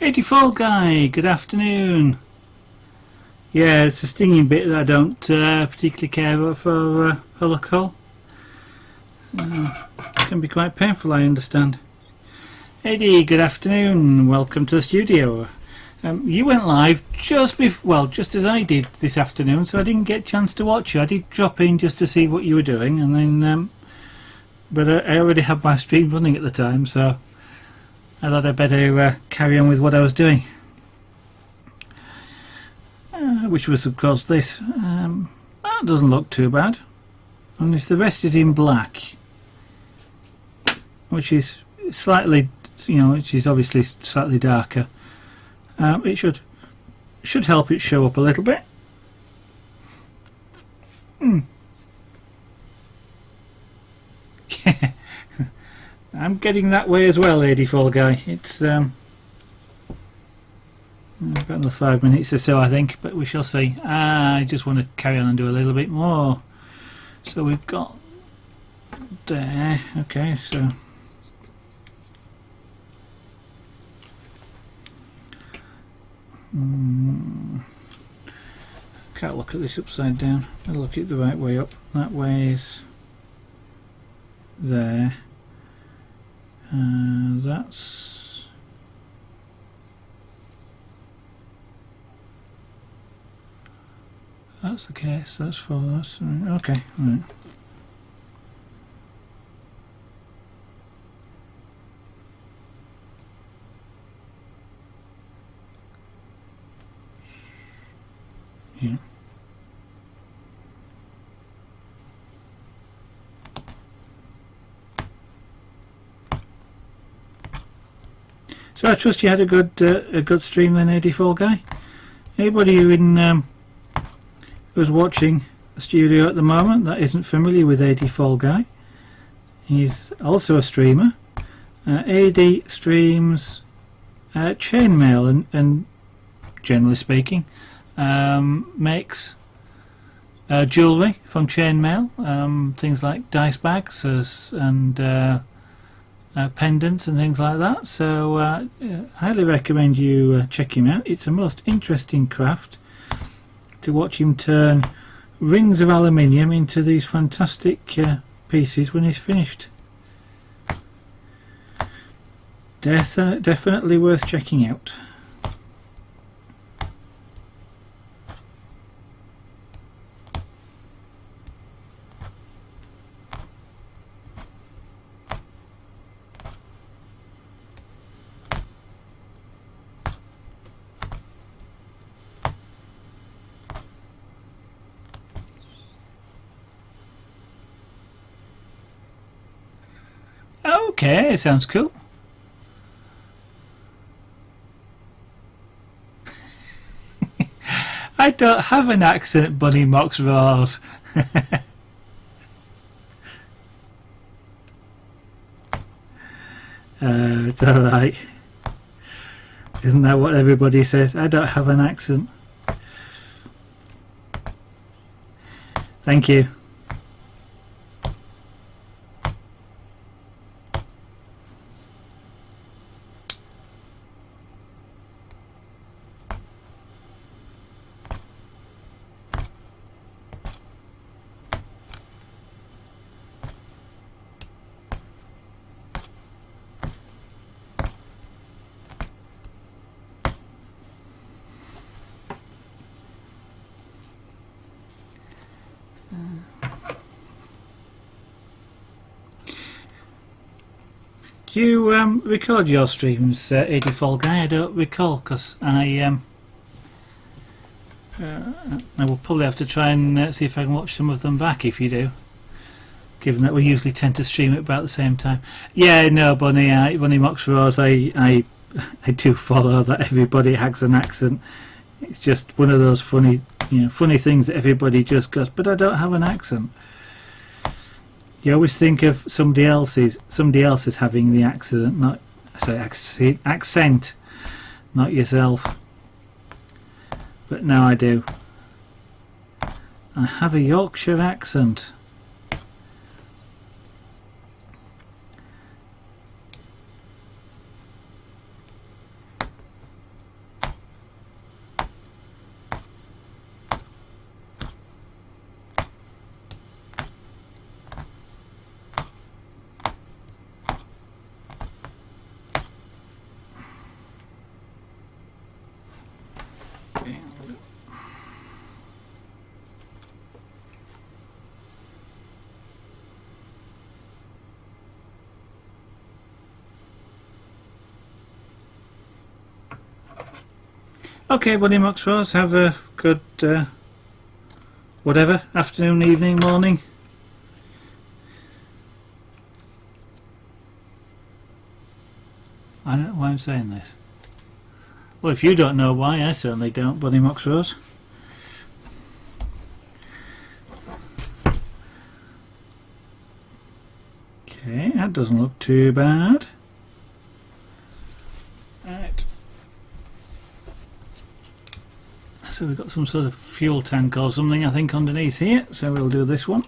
84 guy, good afternoon. Yeah, it's a stinging bit that I don't particularly care about for holocaust. It can be quite painful, I understand. Eddie, good afternoon. Welcome to the studio. You went live just as I did this afternoon, so I didn't get a chance to watch you. I did drop in just to see what you were doing, and then, but I already had my stream running at the time, so I thought I'd better carry on with what I was doing, which was, of course, this. That doesn't look too bad, and if the rest is in black, which is slightly, which is obviously slightly darker. It should help it show up a little bit. Yeah, I'm getting that way as well, 84 guy. It's about another 5 minutes or so, I think, but we shall see. I just want to carry on and do a little bit more. So we've got there. Okay, so. Can't look at this upside down. I'll look it the right way up. That way is there. That's the case. That's for us. Okay. Right. Yeah. So I trust you had a good stream then, 84 guy. Anybody who's watching the studio at the moment that isn't familiar with 84 guy, he's also a streamer. AD streams chainmail and generally speaking. Makes jewellery from chainmail, things like dice bags and pendants and things like that. So highly recommend you check him out. It's a most interesting craft to watch him turn rings of aluminium into these fantastic pieces when he's finished. Definitely worth checking out. Okay, sounds cool. I don't have an accent, Bunny Mox Roars. It's alright. Isn't that what everybody says? I don't have an accent. Thank you. Do you record your streams, 84 guy? I don't recall because I will probably have to try and see if I can watch some of them back if you do, given that we usually tend to stream at about the same time. Yeah, no, Bunny Mox Rose, I do follow that everybody has an accent. It's just one of those funny things that everybody just goes, but I don't have an accent. You always think of somebody else's having the accent, accent, not yourself. But now I do. I have a Yorkshire accent. Okay, Buddy Muxrose, have a good whatever, afternoon, evening, morning. I don't know why I'm saying this. Well, if you don't know why, I certainly don't, Buddy Muxrose. Okay, that doesn't look too bad. Right. So we've got some sort of fuel tank or something, I think, underneath here, so we'll do this one.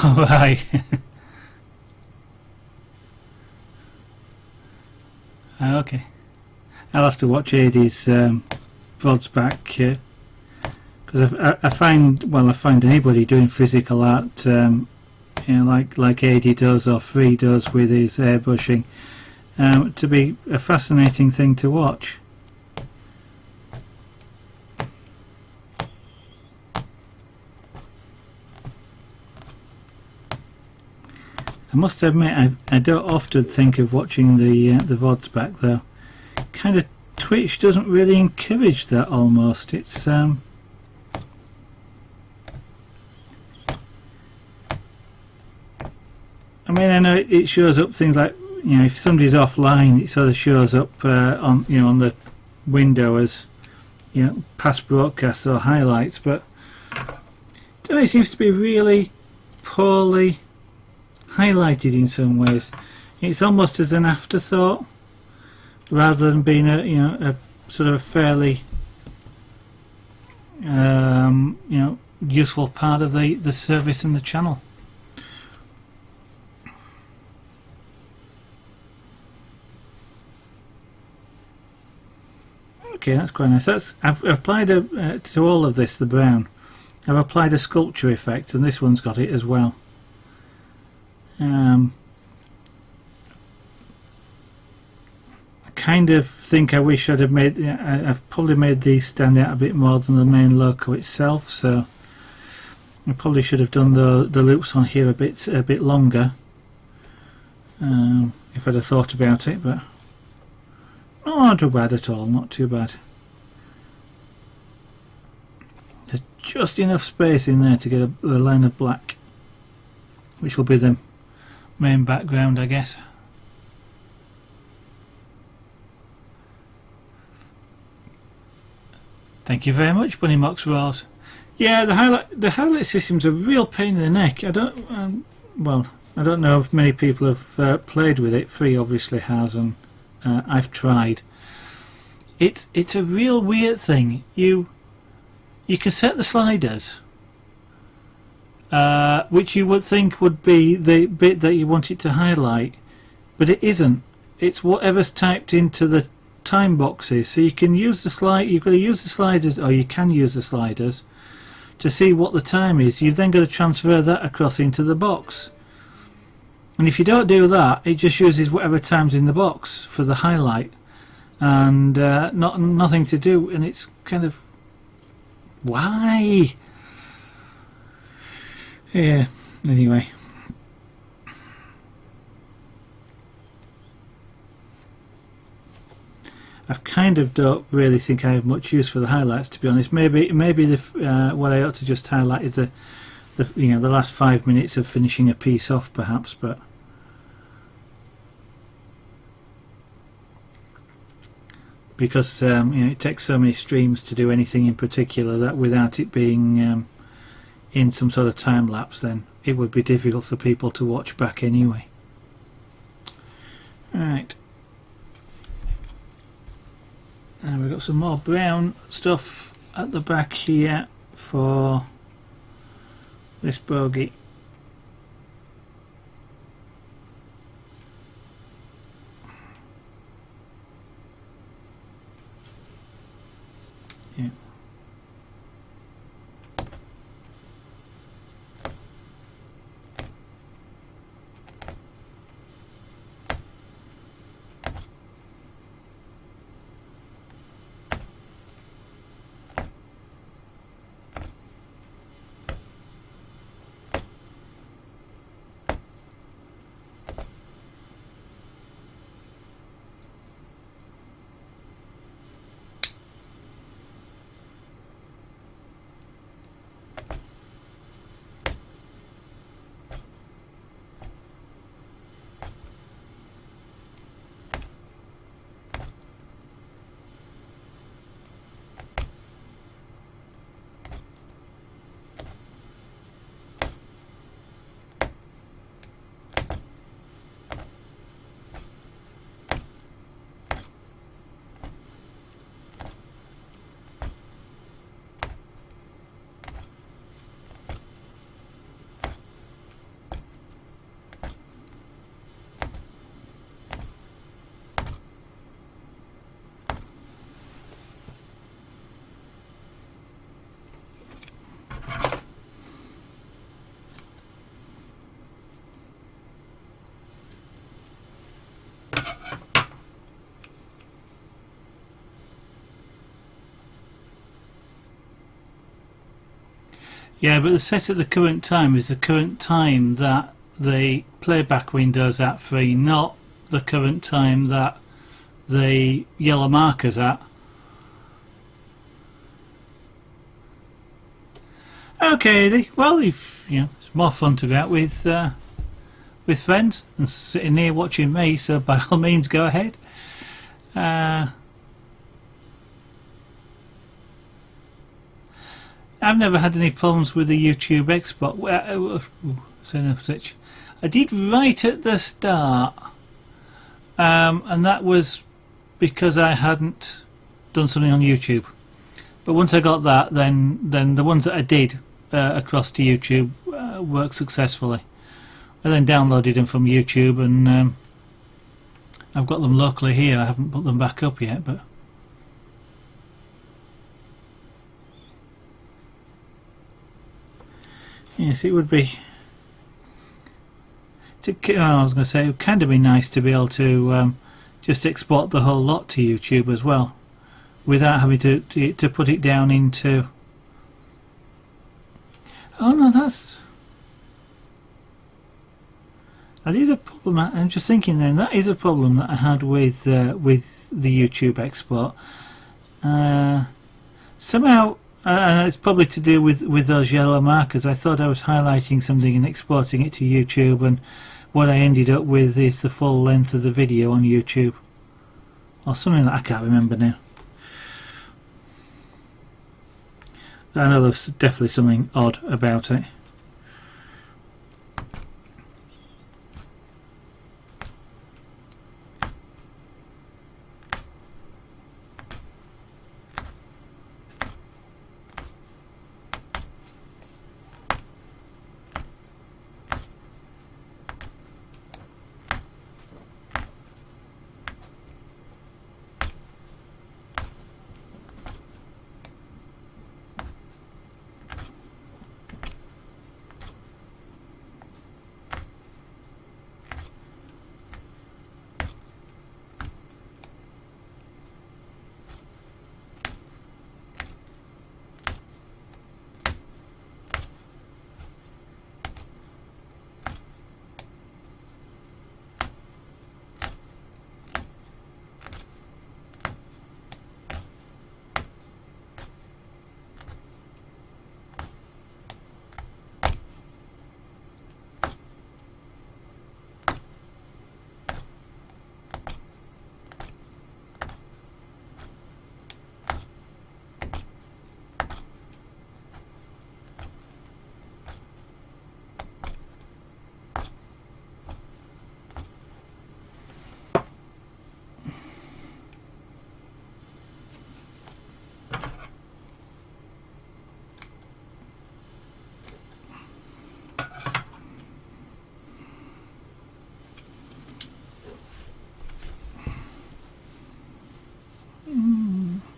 Right. Okay. I'll have to watch Adie's VODs back because I find anybody doing physical art, you know, like Adie does or Free does with his airbrushing, to be a fascinating thing to watch. I must admit, I don't often think of watching the VODs back though. Kind of Twitch doesn't really encourage that almost. It's I mean, I know it shows up things like, you know, if somebody's offline, it sort of shows up on, you know, on the window as, you know, past broadcasts or highlights, but I don't know, it seems to be really poorly highlighted in some ways. It's almost as an afterthought rather than being a, you know, sort of a fairly useful part of the service and the channel. Okay, that's quite nice. I've applied to all of this, the brown. I've applied a sculpture effect, and this one's got it as well. I kind of think I wish I'd have made. I've probably made these stand out a bit more than the main loco itself, so I probably should have done the loops on here a bit longer if I'd have thought about it. But not too bad at all. Not too bad. There's just enough space in there to get a line of black, which will be the main background, I guess. Thank you very much, Bunny Mox Rose. Yeah, the highlight system's a real pain in the neck. I don't know if many people have played with it. Free obviously has, and I've tried. It's a real weird thing. You can set the sliders, which you would think would be the bit that you want it to highlight, but it isn't. It's whatever's typed into the time boxes. So you can use the slide. You've got to use the sliders, or you can use the sliders to see what the time is. You've then got to transfer that across into the box. And if you don't do that, it just uses whatever time's in the box for the highlight, and nothing to do. And it's kind of, why? Yeah. Anyway. I kind of don't really think I have much use for the highlights, to be honest. Maybe what I ought to just highlight is the last 5 minutes of finishing a piece off, perhaps. But because it takes so many streams to do anything in particular that without it being in some sort of time lapse, then it would be difficult for people to watch back anyway. Right. And we've got some more brown stuff at the back here for this bogie. Yeah. Yeah, but the set at the current time is the current time that the playback window's at free, not the current time that the yellow marker's at. Okay, Eddie. Well, if it's more fun to go out with friends than sitting here watching me, so by all means, go ahead. I've never had any problems with the YouTube export. I did right at the start, and that was because I hadn't done something on YouTube. But once I got that, then the ones that I did across to YouTube worked successfully. I then downloaded them from YouTube, and I've got them locally here. I haven't put them back up yet, but yes, it would be. I was going to say it would kind of be nice to be able to just export the whole lot to YouTube as well, without having to put it down into. Oh no, that is a problem. I'm just thinking then that is a problem that I had with the YouTube export. Somehow, and it's probably to do with those yellow markers. I thought I was highlighting something and exporting it to YouTube, and what I ended up with is the full length of the video on YouTube, or something that I can't remember now. I know there's definitely something odd about it.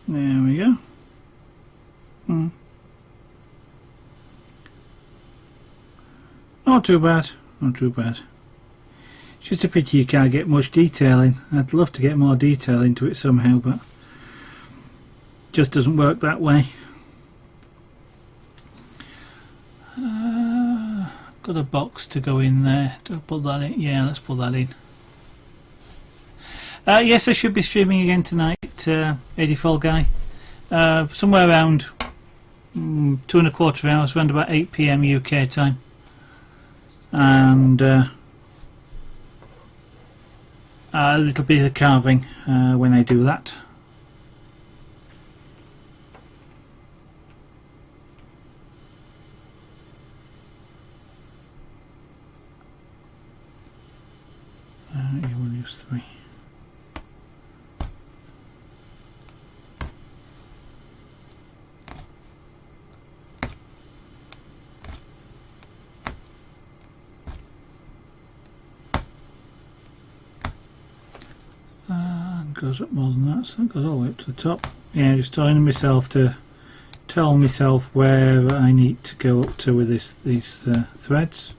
There we go. Not too bad, not too bad. It's just a pity you can't get much detail in. I'd love to get more detail into it somehow, but just doesn't work that way. Got a box to go in there. Do I put that in? Yeah, let's put that in. Yes, I should be streaming again tonight, 84 Guy. Somewhere around 2¼ hours, around about 8 PM UK time. And a little bit of carving when I do that. Yeah, we'll use 3. Goes up more than that, so it goes all the way up to the top. Yeah, just telling myself to tell myself where I need to go up to with these threads.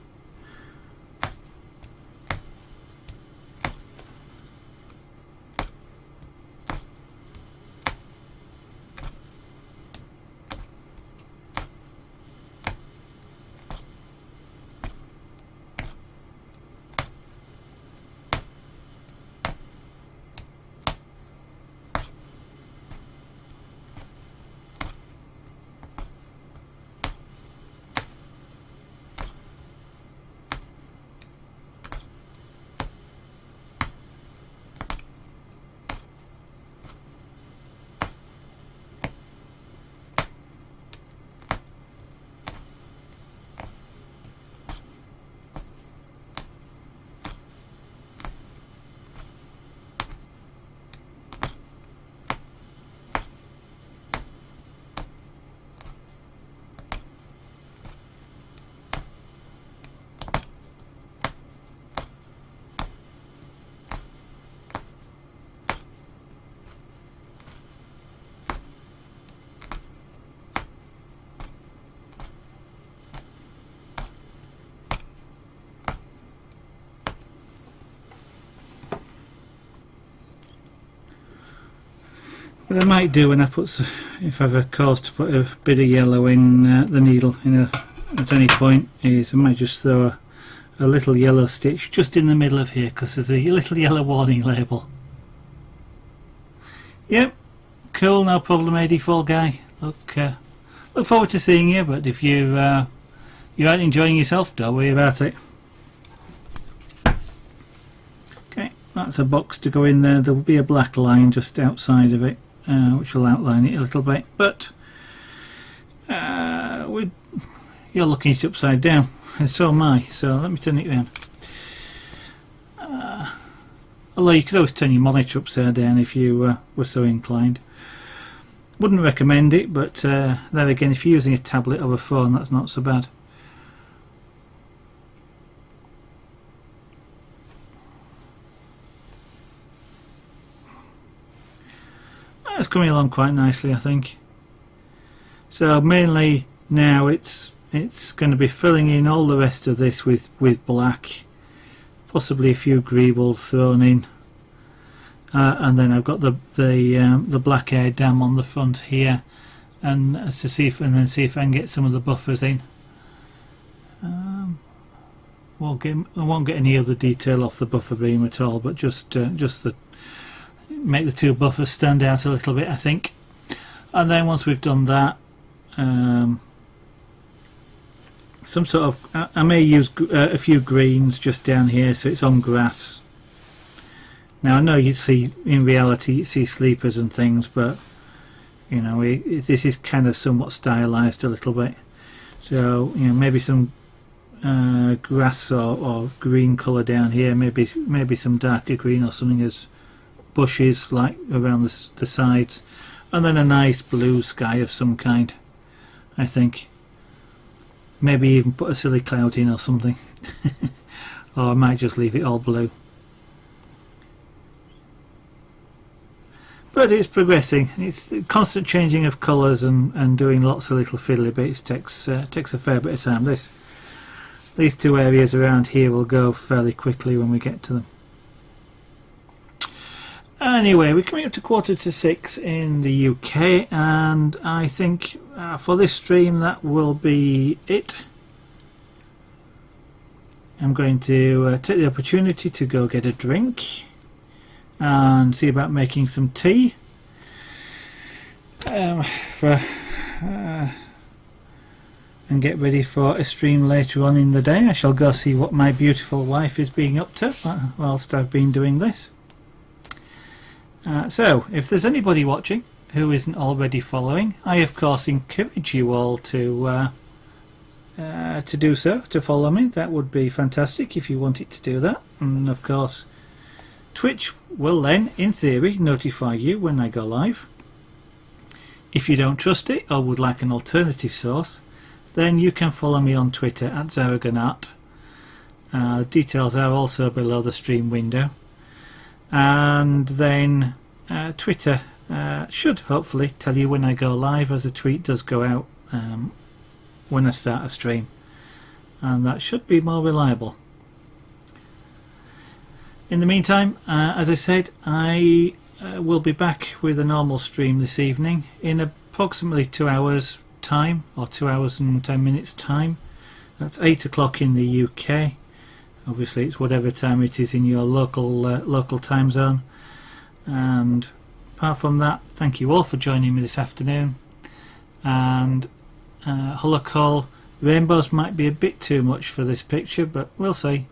What I might do when I put, if I've a cause to put a bit of yellow in the needle at any point, is I might just throw a little yellow stitch just in the middle of here, because there's a little yellow warning label. Yep, cool, no problem, AD Fall Guy. Look forward to seeing you, but if you aren't enjoying yourself, don't worry about it. Okay, that's a box to go in there. There will be a black line just outside of it, which will outline it a little bit, but you're looking at it upside down, and so am I, so let me turn it around. Although you could always turn your monitor upside down if you were so inclined. Wouldn't recommend it, but there again, if you're using a tablet or a phone, that's not so bad. It's coming along quite nicely, I think. So mainly now it's going to be filling in all the rest of this with black, possibly a few greebles thrown in, and then I've got the black air dam on the front here, and to see if I can get some of the buffers in. I won't get any other detail off the buffer beam at all, but just make the two buffers stand out a little bit, I think. And then once we've done that, some sort of, I may use a few greens just down here so it's on grass. Now I know you see, in reality you see sleepers and things, but you know, this is kind of somewhat stylized a little bit. So you know, maybe some grass or green colour down here, maybe some darker green or something as bushes like around the sides, and then a nice blue sky of some kind, I think. Maybe even put a silly cloud in or something. Or I might just leave it all blue. But it's progressing. It's constant changing of colours and doing lots of little fiddly bits takes a fair bit of time. These two areas around here will go fairly quickly when we get to them. Anyway, we're coming up to 5:45 in the UK, and I think for this stream that will be it. I'm going to take the opportunity to go get a drink and see about making some tea and get ready for a stream later on in the day. I shall go see what my beautiful wife is being up to whilst I've been doing this. So, if there's anybody watching who isn't already following, I of course encourage you all to do so, to follow me. That would be fantastic if you wanted to do that. And of course, Twitch will then, in theory, notify you when I go live. If you don't trust it or would like an alternative source, then you can follow me on Twitter at Zaragonart. Details are also below the stream window. And then Twitter should hopefully tell you when I go live, as a tweet does go out when I start a stream, and that should be more reliable. In the meantime, as I said, I will be back with a normal stream this evening in approximately 2 hours time, or 2 hours and 10 minutes time. That's 8 o'clock in the UK. Obviously it's whatever time it is in your local time zone. And apart from that, thank you all for joining me this afternoon. And Hullo, rainbows might be a bit too much for this picture, but we'll see.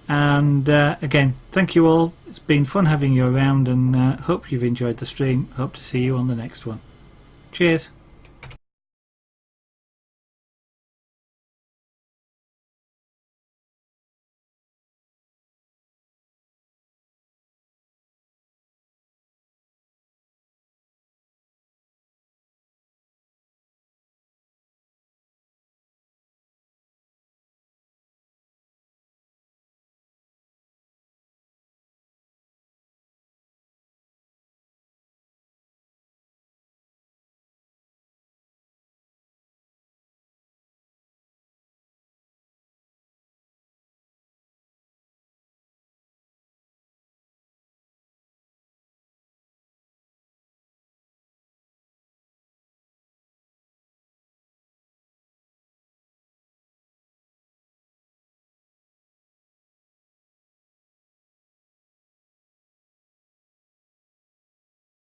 And again, thank you all. It's been fun having you around, and hope you've enjoyed the stream. Hope to see you on the next one. Cheers.